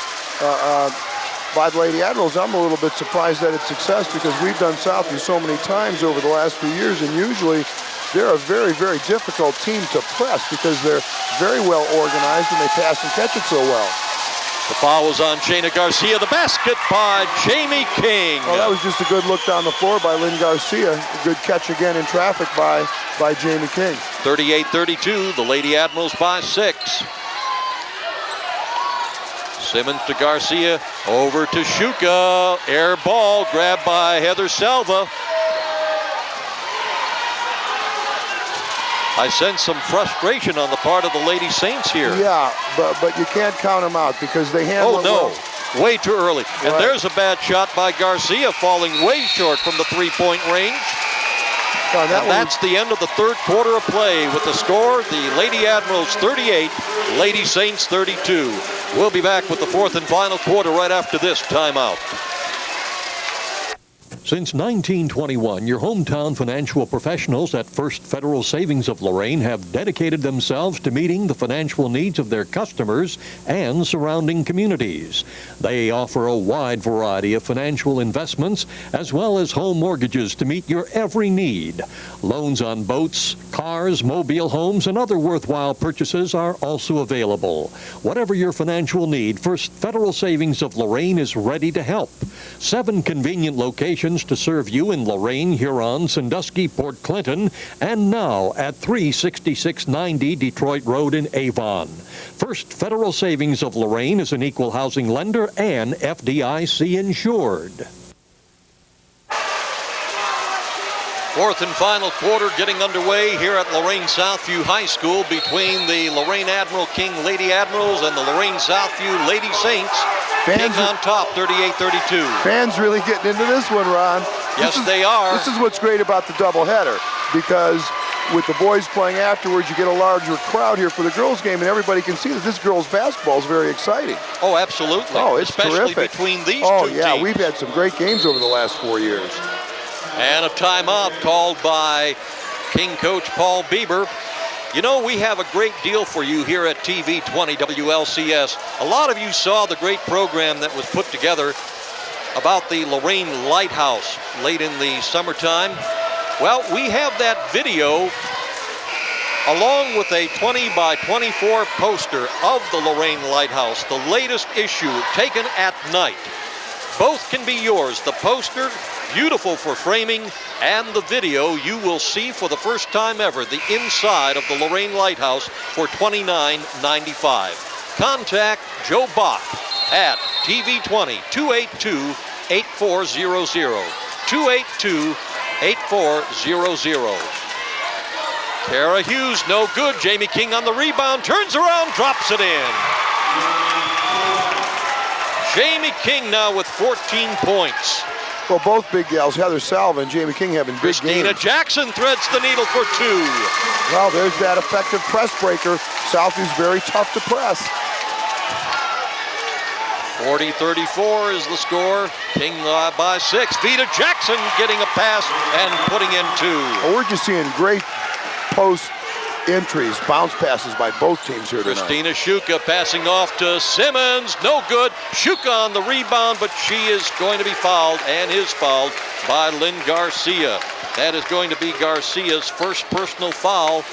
by the Lady Admirals. I'm a little bit surprised at its success because we've done Southview so many times over the last few years, and usually they're a very, very difficult team to press because they're very well organized and they pass and catch it so well. The foul was on Shayna Garcia. The basket by Jamie King. Well, that was just a good look down the floor by Lynn Garcia. A good catch again in traffic by Jamie King. 38-32, the Lady Admirals by 6. Simmons to Garcia, over to Shuka. Air ball grabbed by Heather Selva. I sense some frustration on the part of the Lady Saints here. Yeah, but you can't count them out because they handle it well. Way too early. And there's a bad shot by Garcia, falling way short from the 3-point range. And that's the end of the third quarter of play with the score, the Lady Admirals 38, Lady Saints 32. We'll be back with the fourth and final quarter right after this timeout. Since 1921, your hometown financial professionals at First Federal Savings of Lorain have dedicated themselves to meeting the financial needs of their customers and surrounding communities. They offer a wide variety of financial investments as well as home mortgages to meet your every need. Loans on boats, cars, mobile homes, and other worthwhile purchases are also available. Whatever your financial need, First Federal Savings of Lorain is ready to help. 7 convenient locations locations to serve you in Lorain, Huron, Sandusky, Port Clinton, and now at 36690 Detroit Road in Avon. First Federal Savings of Lorain is an equal housing lender and FDIC insured. Fourth and final quarter getting underway here at Lorain Southview High School between the Lorain Admiral King Lady Admirals and the Lorain Southview Lady Saints. King on top, 38-32. Fans really getting into this one, Ron. Yes, they are. This is what's great about the doubleheader, because with the boys playing afterwards, you get a larger crowd here for the girls' game, and everybody can see that this girls' basketball is very exciting. Oh, absolutely. Oh, it's especially terrific. Between these two teams. Yeah, we've had some great games over the last 4 years. And a timeout called by King coach Paul Bieber. You know, we have a great deal for you here at TV20 WLCS. A lot of you saw the great program that was put together about the Lorain Lighthouse late in the summertime. Well, we have that video along with a 20 by 24 poster of the Lorain Lighthouse, the latest issue taken at night. Both can be yours. The poster, beautiful for framing, and the video, you will see for the first time ever the inside of the Lorain Lighthouse for $29.95. Contact Joe Bach at TV20 282-8400. 282-8400. Kara Hughes, no good. Jamie King on the rebound, turns around, drops it in. Jamie King now with 14 points. Well, both big gals, Heather Salva and Jamie King, having big Christina games. Jackson threads the needle for 2. Well, there's that effective press breaker. Southview's very tough to press. 40-34 is the score. King by 6. Vita Jackson getting a pass and putting in 2. Well, we're just seeing great post entries, bounce passes by both teams here tonight. Christina Shuka passing off to Simmons, no good. Shuka on the rebound, but she is going to be fouled and is fouled by Lynn Garcia. That is going to be Garcia's first personal foul,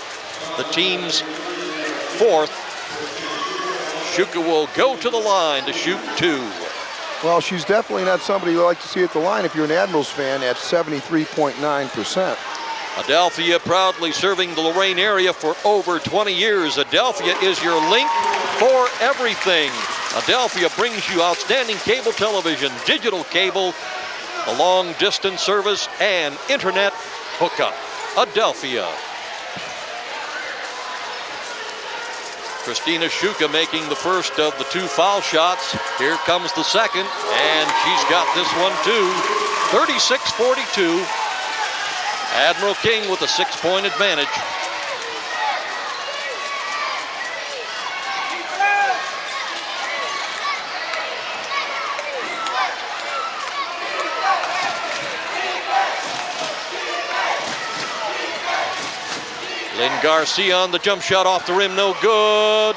the team's 4th. Shuka will go to the line to shoot 2. Well, she's definitely not somebody you like to see at the line if you're an Admirals fan at 73.9%. Adelphia proudly serving the Lorain area for over 20 years. Adelphia is your link for everything. Adelphia brings you outstanding cable television, digital cable, a long-distance service, and internet hookup. Adelphia. Christina Shuka making the first of the 2 foul shots. Here comes the second, and she's got this one too. 36-42. Admiral King with a 6-point advantage. Lynn Garcia on the jump shot off the rim, no good.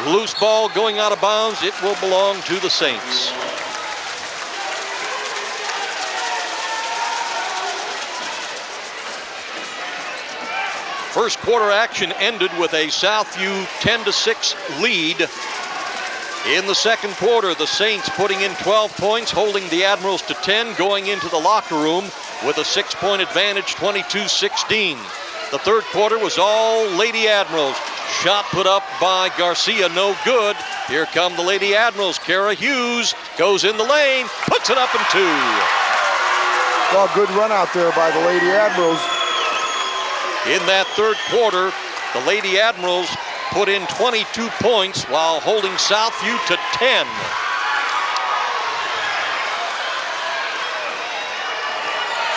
Loose ball going out of bounds. It will belong to the Saints. First quarter action ended with a Southview 10-6 lead. In the second quarter, the Saints putting in 12 points, holding the Admirals to 10, going into the locker room with a 6-point advantage, 22-16. The third quarter was all Lady Admirals. Shot put up by Garcia, no good. Here come the Lady Admirals. Kara Hughes goes in the lane, puts it up and 2. Well, good run out there by the Lady Admirals. In that third quarter, the Lady Admirals put in 22 points while holding Southview to 10.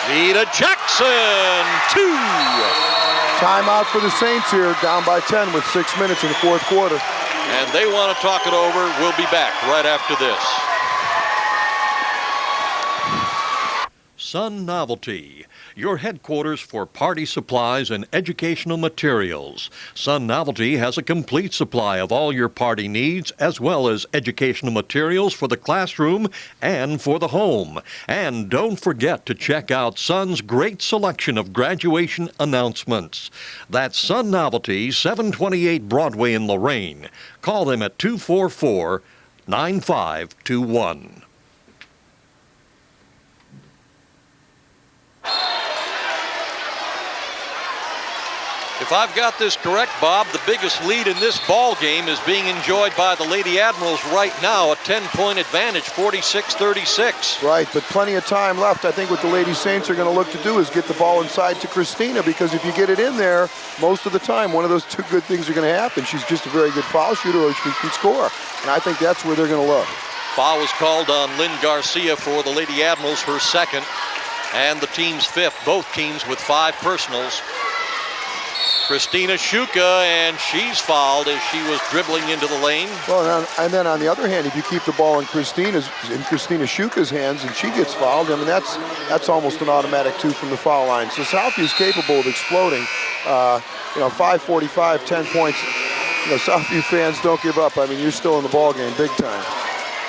Vita Jackson, 2. Timeout for the Saints here, down by 10 with 6 minutes in the fourth quarter. And they want to talk it over. We'll be back right after this. Sun Novelty, your headquarters for party supplies and educational materials. Sun Novelty has a complete supply of all your party needs, as well as educational materials for the classroom and for the home. And don't forget to check out Sun's great selection of graduation announcements. That's Sun Novelty, 728 Broadway in Lorain. Call them at 244-9521. If I've got this correct, Bob, the biggest lead in this ball game is being enjoyed by the Lady Admirals right now, a 10-point advantage, 46-36. Right, but plenty of time left. I think what the Lady Saints are going to look to do is get the ball inside to Christina, because if you get it in there, most of the time, one of those two good things are going to happen. She's just a very good foul shooter, or she can score. And I think that's where they're going to look. Foul was called on Lynn Garcia for the Lady Admirals, her second, and the team's fifth. Both teams with 5 personals. Christina Shuka, and she's fouled as she was dribbling into the lane. Well, and then on the other hand, if you keep the ball in Christina Shuka's hands and she gets fouled, I mean, that's almost an automatic 2 from the foul line. So Southview's capable of exploding. 5:45, 10 points. Southview fans, don't give up. I mean, you're still in the ball game big time.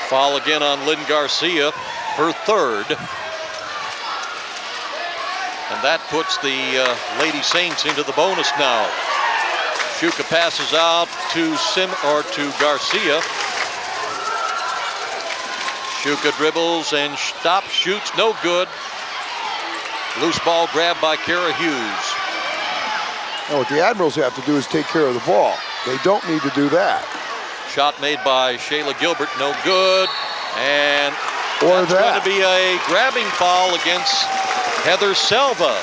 Foul again on Lynn Garcia, her third. And that puts the Lady Saints into the bonus now. Shuka passes out to Garcia. Shuka dribbles and stops, shoots, no good. Loose ball grabbed by Kara Hughes. Now what the Admirals have to do is take care of the ball. They don't need to do that. Shot made by Shayla Gilbert, no good. And that's going to be a grabbing foul against Heather Selva.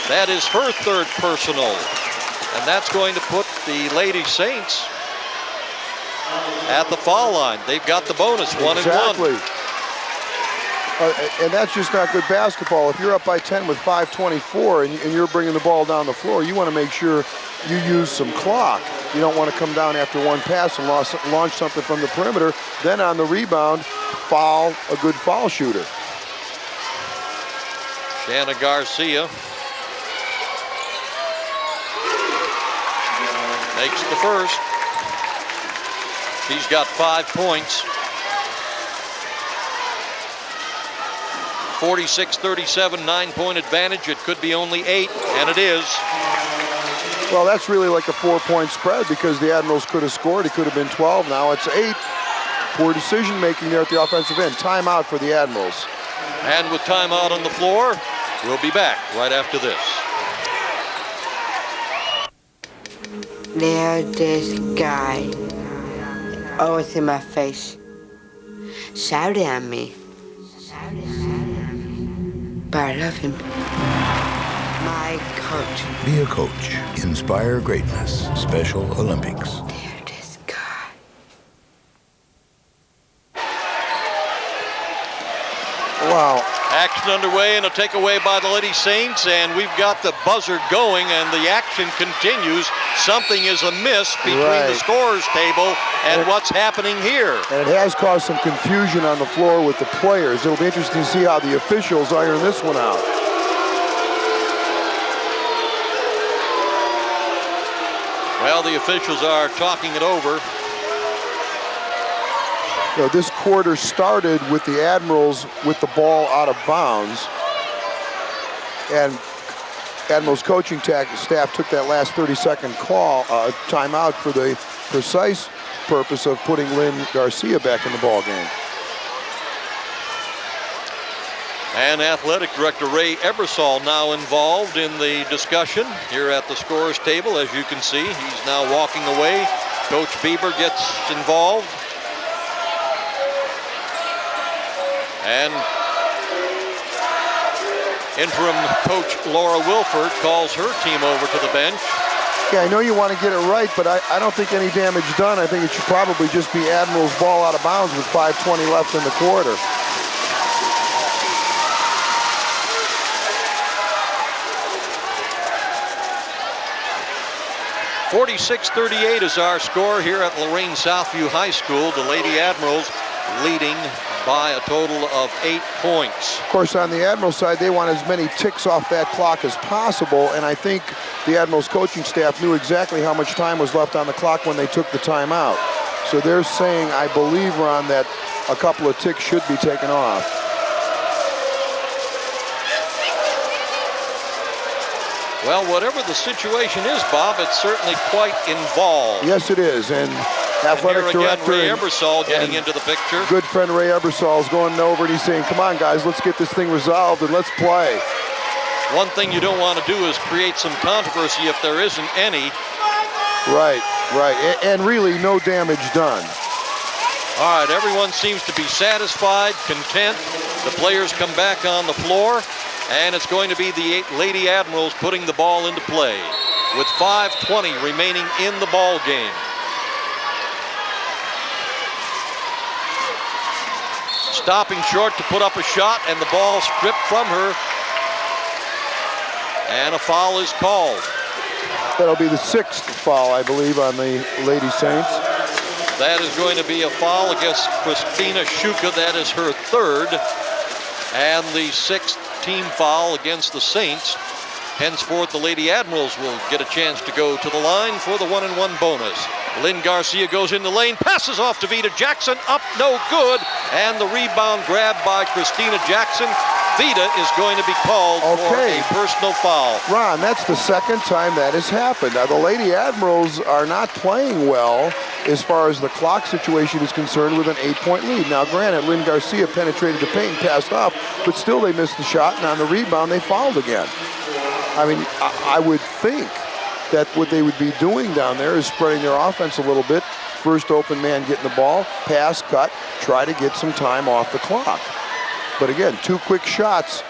That is her third personal. And that's going to put the Lady Saints at the foul line. They've got the bonus, 1 and 1. Exactly. And that's just not good basketball. If you're up by 10 with 5:24 and you're bringing the ball down the floor, you want to make sure you use some clock. You don't want to come down after one pass and launch something from the perimeter. Then on the rebound, foul a good foul shooter. Shanna Garcia makes the first. She's got 5 points. 46-37, 9-point advantage. It could be only 8, and it is. Well, that's really like a 4-point spread, because the Admirals could have scored. It could have been 12. Now it's 8. Poor decision making there at the offensive end. Timeout for the Admirals. And with timeout on the floor, we'll be back right after this. There's this guy, always in my face, shouting at me. But I love him. My coach. Be a coach. Inspire greatness. Special Olympics. There's this guy. Wow. Action underway and a takeaway by the Lady Saints, and we've got the buzzer going, and the action continues. Something is amiss between the scorers table and what's happening here. And it has caused some confusion on the floor with the players. It'll be interesting to see how the officials iron this one out. Well, the officials are talking it over. This quarter started with the Admirals with the ball out of bounds, and Admirals coaching staff took that last 30-second call timeout for the precise purpose of putting Lynn Garcia back in the ball game. And athletic director Ray Ebersol now involved in the discussion here at the scorers table. As you can see, he's now walking away. Coach Bieber gets involved. And interim coach Laura Wilford calls her team over to the bench. Yeah, I know you want to get it right, but I don't think any damage done. I think it should probably just be Admiral's ball out of bounds with 5:20 left in the quarter. .46-38 is our score here at Lorain Southview High School. The Lady Admirals leading by a total of 8 points. Of course, on the Admiral side, they want as many ticks off that clock as possible, and I think the Admirals coaching staff knew exactly how much time was left on the clock when they took the timeout. So they're saying, I believe, Ron, that a couple of ticks should be taken off. Well, whatever the situation is, Bob, it's certainly quite involved. Yes, it is, and athletic director Ray Ebersol getting into the picture. Good friend Ray Ebersol is going over and he's saying, come on, guys, let's get this thing resolved and let's play. One thing you don't want to do is create some controversy if there isn't any. Right. And really no damage done. All right, everyone seems to be satisfied, content. The players come back on the floor, and it's going to be the Lady Admirals putting the ball into play with 5:20 remaining in the ball game. Stopping short to put up a shot, and the ball stripped from her. And a foul is called. That'll be the 6th foul, I believe, on the Lady Saints. That is going to be a foul against Christina Shuka. That is her 3rd. And the 6th team foul against the Saints. Henceforth, the Lady Admirals will get a chance to go to the line for the 1-and-1 bonus. Lynn Garcia goes in the lane, passes off to Vida Jackson, up, no good, and the rebound grabbed by Christina Jackson. Vida is going to be called for a personal foul. Ron, that's the 2nd time that has happened. Now, the Lady Admirals are not playing well as far as the clock situation is concerned with an 8-point lead. Now, granted, Lynn Garcia penetrated the paint, passed off, but still they missed the shot, and on the rebound, they fouled again. I mean, I would think that what they would be doing down there is spreading their offense a little bit. First open man getting the ball, pass, cut, try to get some time off the clock. But again, 2 quick shots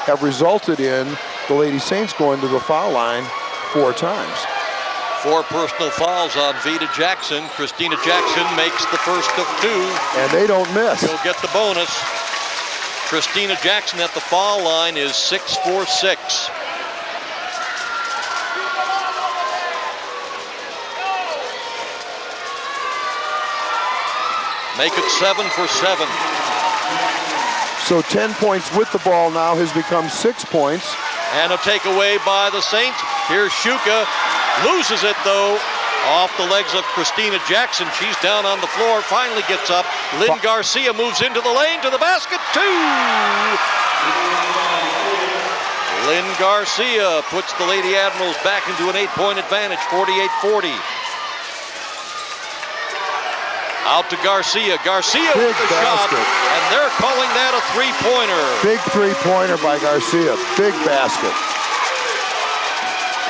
have resulted in the Lady Saints going to the foul line 4 times. 4 personal fouls on Vida Jackson. Christina Jackson makes the first of 2. And they don't miss. She'll get the bonus. Christina Jackson at the foul line is 6 for 6. Make it 7 for 7. So 10 points with the ball now has become 6 points. And a takeaway by the Saints. Here's Shuka. Loses it, though, off the legs of Christina Jackson. She's down on the floor, finally gets up. Lynn Garcia moves into the lane, to the basket, 2! Lynn Garcia puts the Lady Admirals back into an 8-point advantage, 48-40. Out to Garcia. Garcia Big with the basket. shot, and they're calling that a 3-pointer. Big 3-pointer by Garcia. Big basket.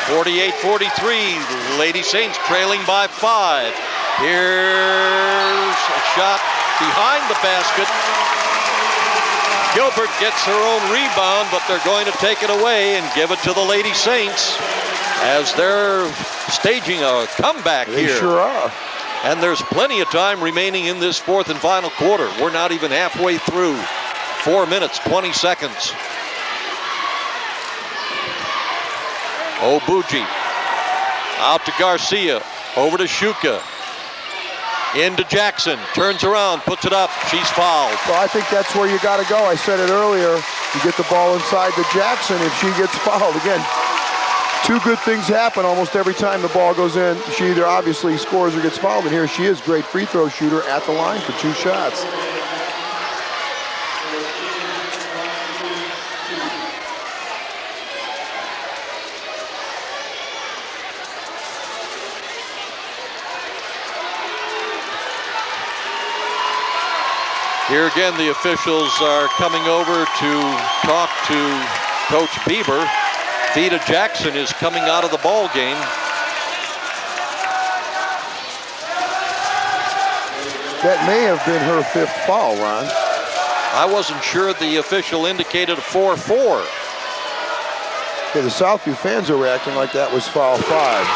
48-43. Lady Saints trailing by 5. Here's a shot behind the basket. Gilbert gets her own rebound, but they're going to take it away and give it to the Lady Saints as they're staging a comeback here. They sure are. And there's plenty of time remaining in this 4th and final quarter. We're not even halfway through. 4 minutes, 20 seconds. Obuji out to Garcia, over to Shuka. Into Jackson, turns around, puts it up, she's fouled. Well, I think that's where you got to go. I said it earlier. You get the ball inside to Jackson if she gets fouled. Again, 2 good things happen almost every time the ball goes in. She either obviously scores or gets fouled, and here she is, great free throw shooter at the line for 2 shots. Here again, the officials are coming over to talk to Coach Bieber. Vida Jackson is coming out of the ball game. That may have been her 5th foul, Ron. I wasn't sure. The official indicated a 4-4. Okay, the Southview fans are reacting like that was foul 5.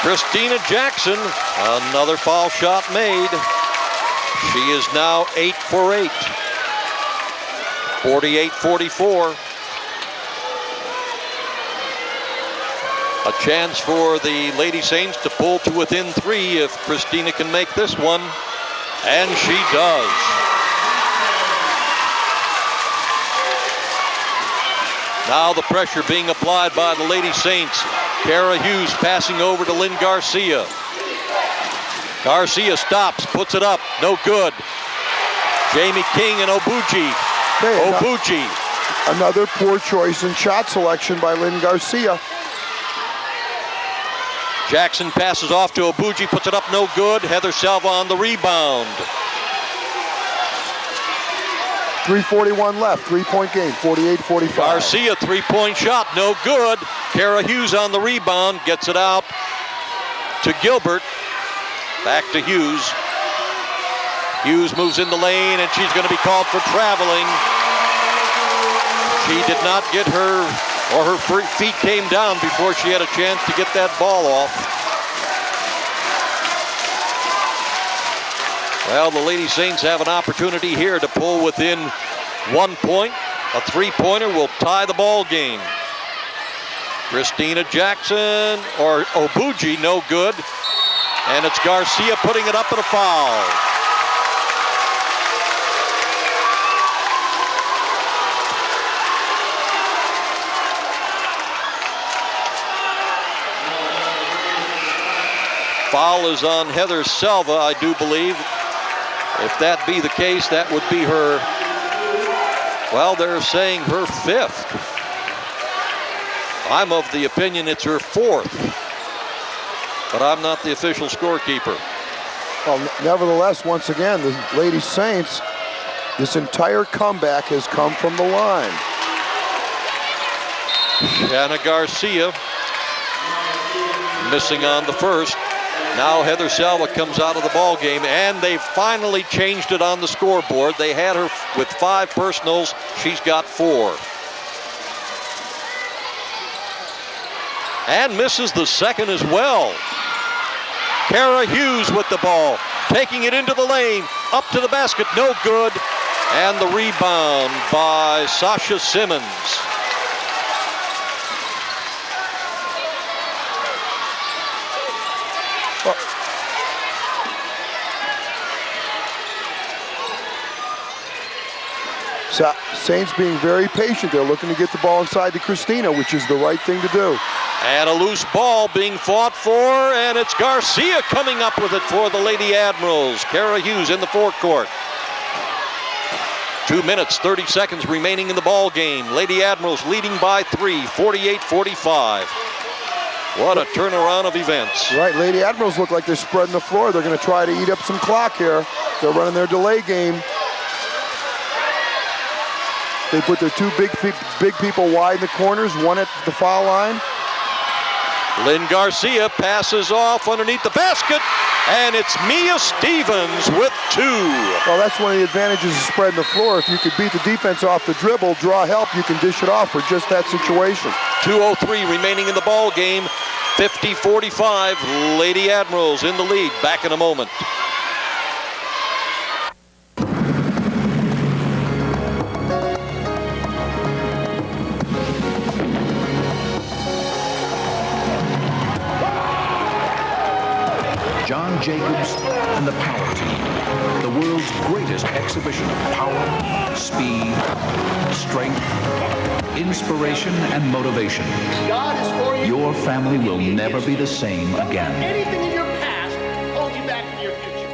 Christina Jackson, another foul shot made. She is now 8 for 8. 48-44. A chance for the Lady Saints to pull to within 3 if Christina can make this one. And she does. Now the pressure being applied by the Lady Saints. Kara Hughes passing over to Lynn Garcia. Garcia stops, puts it up, no good. Jamie King and Obuji. Obuji. Another poor choice in shot selection by Lynn Garcia. Jackson passes off to Obuji, puts it up, no good. Heather Salva on the rebound. 3:41 left, 3-point game, 48-45. Garcia, three-point shot, no good. Kara Hughes on the rebound, gets it out to Gilbert. Back to Hughes. Hughes moves in the lane, and she's going to be called for traveling. She did not get her feet came down before she had a chance to get that ball off. Well, the Lady Saints have an opportunity here to pull within 1 point. A three-pointer will tie the ball game. Christina Jackson, or Obuji, no good. And it's Garcia putting it up at a foul. Foul is on Heather Selva, I do believe. If that be the case, that would be her, well, they're saying her 5th. I'm of the opinion it's her 4th, but I'm not the official scorekeeper. Well, nevertheless, once again, the Lady Saints, this entire comeback has come from the line. Shanna Garcia missing on the first. Now Heather Selva comes out of the ball game, and they finally changed it on the scoreboard. They had her with 5 personals. She's got 4. And misses the second as well. Kara Hughes with the ball, taking it into the lane, up to the basket, no good. And the rebound by Sasha Simmons. Saints being very patient. They're looking to get the ball inside to Christina, which is the right thing to do. And a loose ball being fought for, and it's Garcia coming up with it for the Lady Admirals. Kara Hughes in the forecourt. 2 minutes, 30 seconds remaining in the ball game. Lady Admirals leading by 3, 48-45. What a turnaround of events. Right, Lady Admirals look like they're spreading the floor. They're going to try to eat up some clock here. They're running their delay game. They put their 2 big people wide in the corners, one at the foul line. Lynn Garcia passes off underneath the basket, and it's Mia Stevens with 2. Well, that's one of the advantages of spreading the floor. If you could beat the defense off the dribble, draw help, you can dish it off for just that situation. 2:03 remaining in the ball game. 50-45, Lady Admirals in the lead. Back in a moment. John Jacobs and the Power Team. The world's greatest exhibition of power, speed, strength, inspiration, and motivation. God is for you. Your family will never be the same again. Anything in your past hold you back from your future.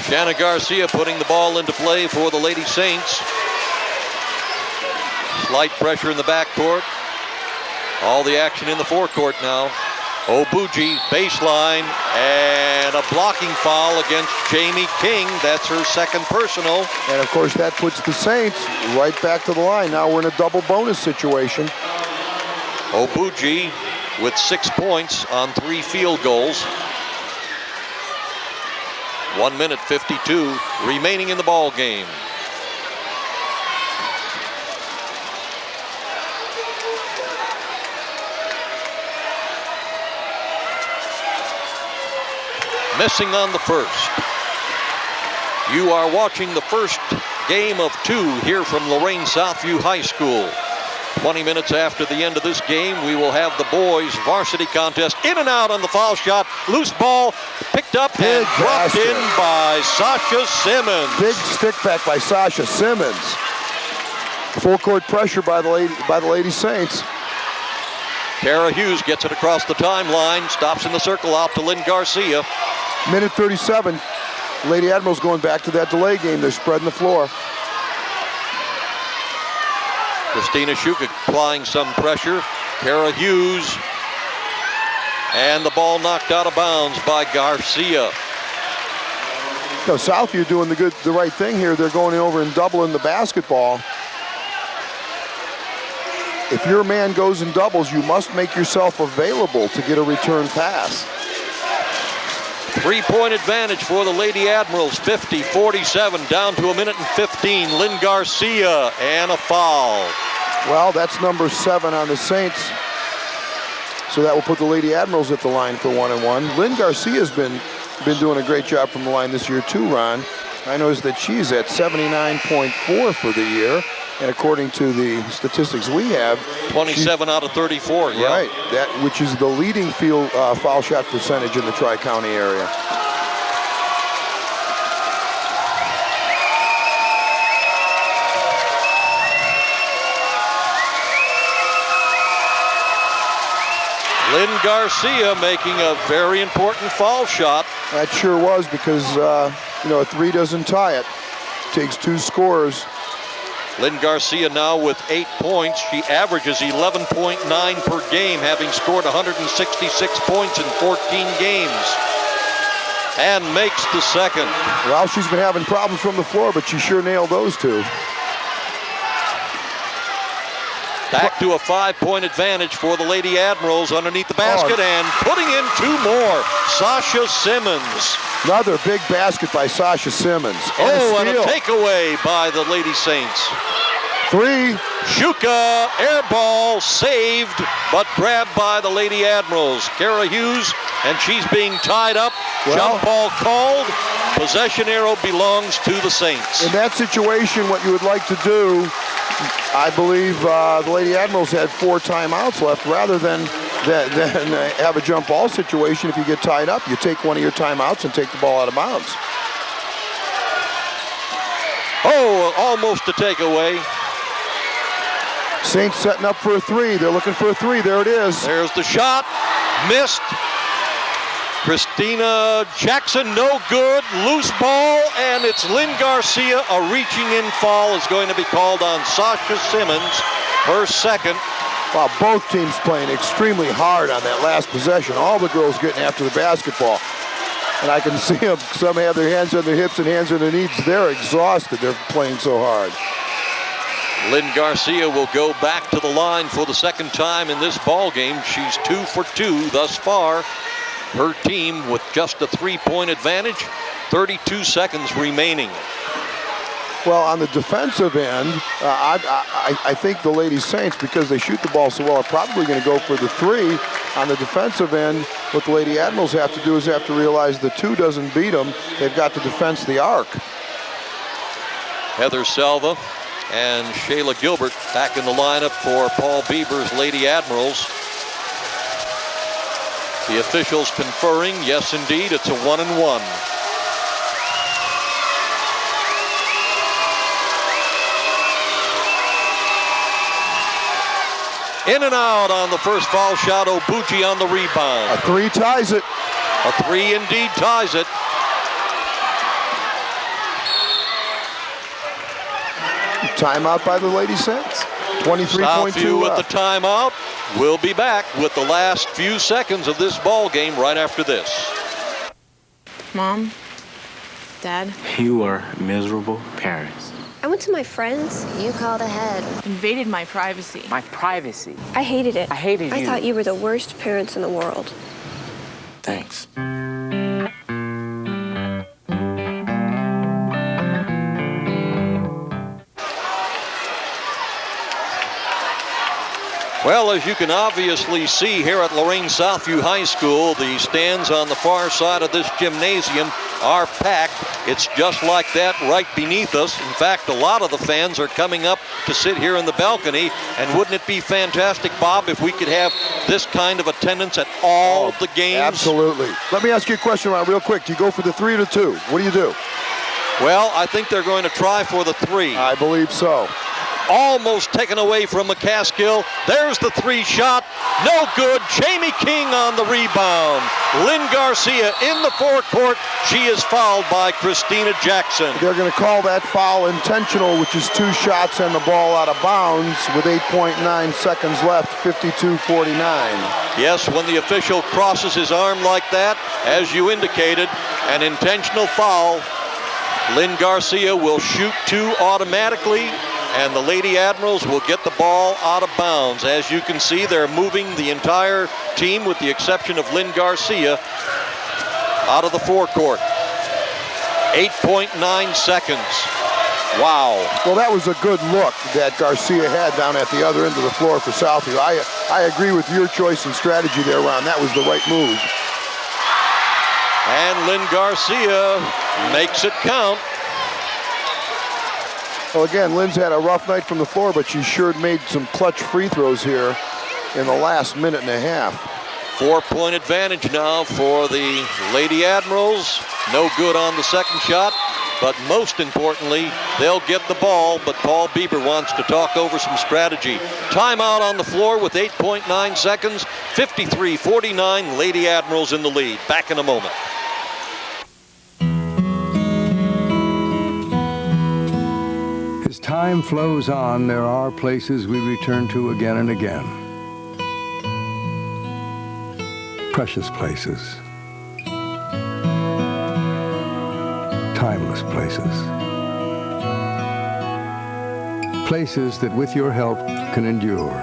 Shanna Garcia putting the ball into play for the Lady Saints. Slight pressure in the backcourt. All the action in the forecourt now. Obuji, baseline, and a blocking foul against Jamie King. That's her 2nd personal. And of course, that puts the Saints right back to the line. Now we're in a double bonus situation. Obuji with 6 points on 3 field goals. 1 minute 52 remaining in the ball game. Missing on the first. You are watching the first game of 2 here from Lorain Southview High School. 20 minutes after the end of this game, we will have the boys varsity contest. In and out on the foul shot. Loose ball picked up and dropped in by Sasha Simmons. Big stick back by Sasha Simmons. Full court pressure by the Lady Saints. Kara Hughes gets it across the timeline, stops in the circle out to Lynn Garcia. Minute 37. Lady Admirals going back to that delay game. They're spreading the floor. Christina Schuch applying some pressure. Kara Hughes And the ball knocked out of bounds by Garcia. No, Southview doing the right thing here. They're going over and doubling the basketball. If your man goes in doubles, you must make yourself available to get a return pass. 3-point advantage for the Lady Admirals, 50-47, down to 1:15. Lynn Garcia, and a foul. Well, that's number 7 on the Saints. So that will put the Lady Admirals at the line for 1-1. Lynn Garcia's been doing a great job from the line this year too, Ron. I noticed that she's at 79.4 for the year. And according to the statistics we have, 27 out of 34, yeah. Right, which is the leading field foul shot percentage in the Tri-County area. Lynn Garcia making a very important foul shot. That sure was, because a 3 doesn't tie it. Takes 2 scores. Lynn Garcia now with 8 points. She averages 11.9 per game, having scored 166 points in 14 games. And makes the second. Well, she's been having problems from the floor, but she sure nailed those 2. Back to a 5-point advantage for the Lady Admirals underneath the basket, and putting in 2 more. Sasha Simmons. Another big basket by Sasha Simmons. And a takeaway by the Lady Saints. 3. Shuka, air ball, saved, but grabbed by the Lady Admirals. Kara Hughes, and she's being tied up. Jump ball called. Possession arrow belongs to the Saints. In that situation, what you would like to do, I believe the Lady Admirals had 4 timeouts left. Rather than have a jump ball situation, if you get tied up, you take one of your timeouts and take the ball out of bounds. Oh, almost a takeaway. Saints setting up for a 3. They're looking for a 3. There it is. There's the shot. Missed. Christina Jackson, no good. Loose ball, and it's Lynn Garcia. A reaching in foul is going to be called on Sasha Simmons, her second. Wow, both teams playing extremely hard on that last possession. All the girls getting after the basketball. And I can see them. Some have their hands on their hips and hands on their knees. They're exhausted. They're playing so hard. Lynn Garcia will go back to the line for the second time in this ball game. She's 2 for 2 thus far. Her team with just a 3-point advantage, 32 seconds remaining. Well, on the defensive end, I think the Lady Saints, because they shoot the ball so well, are probably going to go for the 3. On the defensive end, what the Lady Admirals have to do is have to realize the 2 doesn't beat them. They've got to defense the arc. Heather Salva and Shayla Gilbert back in the lineup for Paul Bieber's Lady Admirals. The officials conferring, yes indeed, it's a 1-1. In and out on the first foul shot. Obuchi on the rebound. A 3 ties it. A 3 indeed ties it. Timeout by the Lady Saints. 23.2 Southview with left. the timeout. We'll be back with the last few seconds of this ball game right after this. Mom, Dad. You are miserable parents. I went to my friends. You called ahead. Invaded my privacy. My privacy. I hated it. I hated you. I thought you were the worst parents in the world. Thanks. Well, as you can obviously see here at Lorain Southview High School, the stands on the far side of this gymnasium are packed. It's just like that right beneath us. In fact, a lot of the fans are coming up to sit here in the balcony. And wouldn't it be fantastic, Bob, if we could have this kind of attendance at all the games? Absolutely. Let me ask you a question, Ron, real quick. Do you go for the 3 or the 2? What do you do? Well, I think they're going to try for the 3. I believe so. almost taken away from McCaskill. There's the three shot. No good. Jamie King on the rebound. Lynn Garcia in the forecourt. She is fouled by Christina Jackson. They're going to call that foul intentional, which is 2 shots and the ball out of bounds with 8.9 seconds left, 52-49. Yes, when the official crosses his arm like that, as you indicated, an intentional foul. Lynn Garcia will shoot 2 automatically, and the Lady Admirals will get the ball out of bounds. As you can see, they're moving the entire team, with the exception of Lynn Garcia, out of the forecourt. 8.9 seconds. Wow. Well, that was a good look that Garcia had down at the other end of the floor for Southview. I agree with your choice and strategy there, Ron. That was the right move. And Lynn Garcia makes it count. Well, again, Lynn's had a rough night from the floor, but she sure made some clutch free throws here in the last minute and a half. 4-point advantage now for the Lady Admirals. No good on the second shot, but most importantly, they'll get the ball, but Paul Bieber wants to talk over some strategy. Timeout on the floor with 8.9 seconds, 53-49, Lady Admirals in the lead. Back in a moment. As time flows on, there are places we return to again and again. Precious places. Timeless places. Places that with your help can endure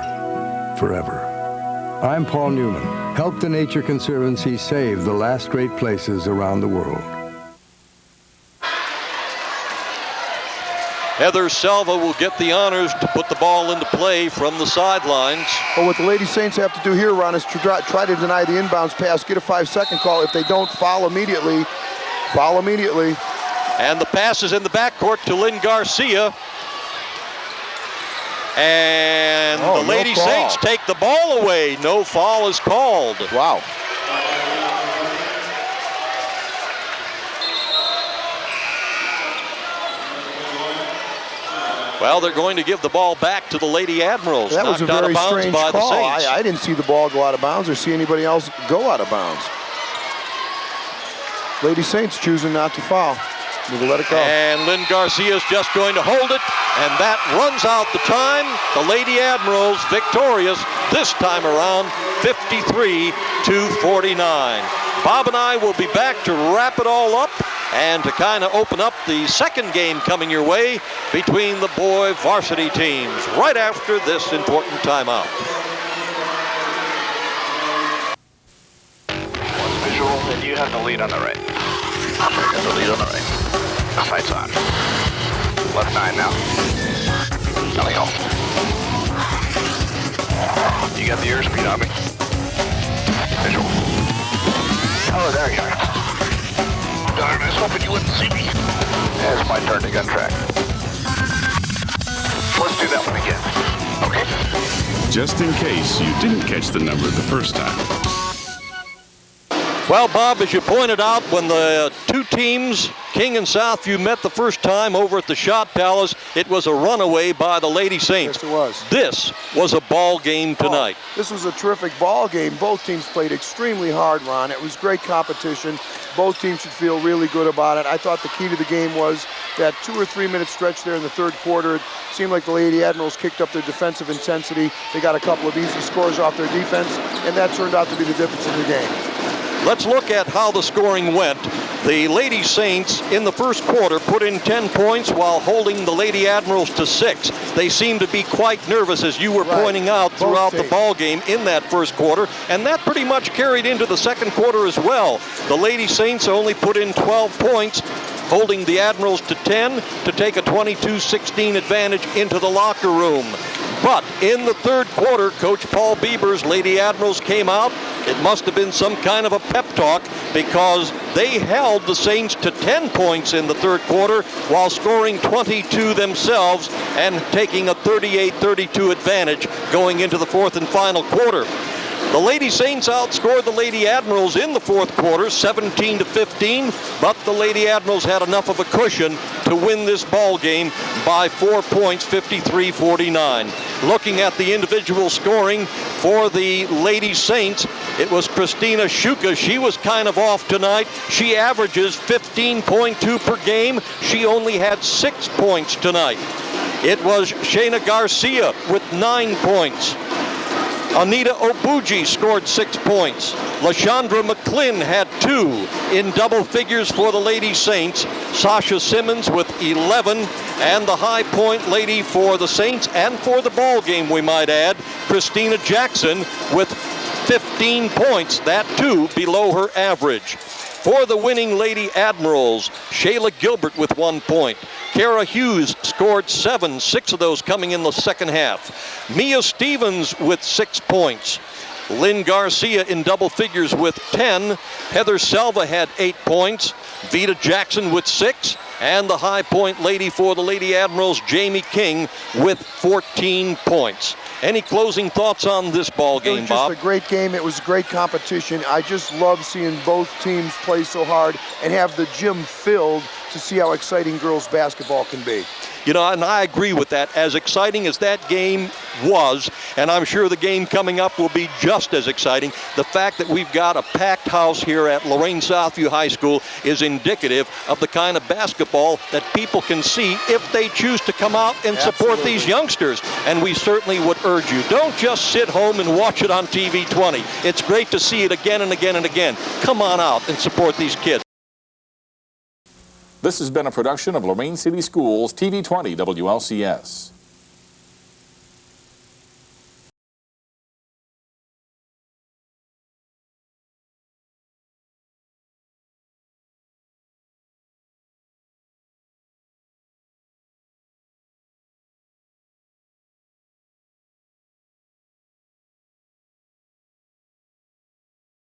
forever. I'm Paul Newman. Help the Nature Conservancy save the last great places around the world. Heather Selva will get the honors to put the ball into play from the sidelines. Well, what the Lady Saints have to do here, Ron, is to try to deny the inbounds pass, get a 5-second call. If they don't, foul immediately. Foul immediately. And the pass is in the backcourt to Lynn Garcia. And the Lady Saints take the ball away. No foul is called. Wow. Well, they're going to give the ball back to the Lady Admirals. That was a very strange by call. The Saints. I didn't see the ball go out of bounds or see anybody else go out of bounds. Lady Saints choosing not to foul. We'll let it go. And Lynn Garcia's just going to hold it, and that runs out the time. The Lady Admirals victorious this time around, 53-49. Bob and I will be back to wrap it all up and to kind of open up the second game coming your way between the boy varsity teams right after this important timeout. Visual, and you have the lead on the right. Got the lead on the right. Sights on. Left 9 now. Alley home. You got the airspeed on me. Visual. Oh, there you are. Darn, I was hoping you wouldn't see me. Yeah, it's my turn to gun track. Let's do that one again. Okay? Just in case you didn't catch the number the first time. Well, Bob, as you pointed out, when the two teams, King and Southview, met the first time over at the Shot Palace, it was a runaway by the Lady Saints. Yes, it was. This was a ball game tonight. Oh, this was a terrific ball game. Both teams played extremely hard, Ron. It was great competition. Both teams should feel really good about it. I thought the key to the game was that 2 or 3 minute stretch there in the third quarter. It seemed like the Lady Admirals kicked up their defensive intensity. They got a couple of easy scores off their defense, and that turned out to be the difference in the game. Let's look at how the scoring went. The Lady Saints in the first quarter put in 10 points while holding the Lady Admirals to 6. They seemed to be quite nervous, as you were pointing out, throughout the ball game in that first quarter, and that pretty much carried into the second quarter as well. The Lady Saints only put in 12 points, holding the Admirals to 10 to take a 22-16 advantage into the locker room. But in the third quarter, Coach Paul Bieber's Lady Admirals came out. It must have been some kind of a pep talk, because they held the Saints to 10 points in the third quarter while scoring 22 themselves and taking a 38-32 advantage going into the fourth and final quarter. The Lady Saints outscored the Lady Admirals in the fourth quarter, 17-15, but the Lady Admirals had enough of a cushion to win this ball game by 4 points, 53-49. Looking at the individual scoring for the Lady Saints, it was Christina Shuka. She was kind of off tonight. She averages 15.2 per game. She only had 6 points tonight. It was Shayna Garcia with 9 points. Anita Obuji scored 6 points. LaShondra McClin had 2 in double figures for the Lady Saints. Sasha Simmons with 11, and the high point lady for the Saints and for the ball game, we might add, Christina Jackson with 15 points, that too below her average. For the winning Lady Admirals, Shayla Gilbert with 1 point. Kara Hughes scored 7, 6 of those coming in the second half. Mia Stevens with 6 points. Lynn Garcia in double figures with 10. Heather Selva had 8 points. Vita Jackson with 6. And the high point lady for the Lady Admirals, Jamie King, with 14 points. Any closing thoughts on this ball game, Bob? It was just a great game. It was a great competition. I just love seeing both teams play so hard and have the gym filled to see how exciting girls basketball can be. You know, and I agree with that. As exciting as that game was, and I'm sure the game coming up will be just as exciting, the fact that we've got a packed house here at Lorain Southview High School is indicative of the kind of basketball that people can see if they choose to come out and support these youngsters. And we certainly would urge you, don't just sit home and watch it on TV20. It's great to see it again and again and again. Come on out and support these kids. This has been a production of Lorain City Schools TV20 WLCS.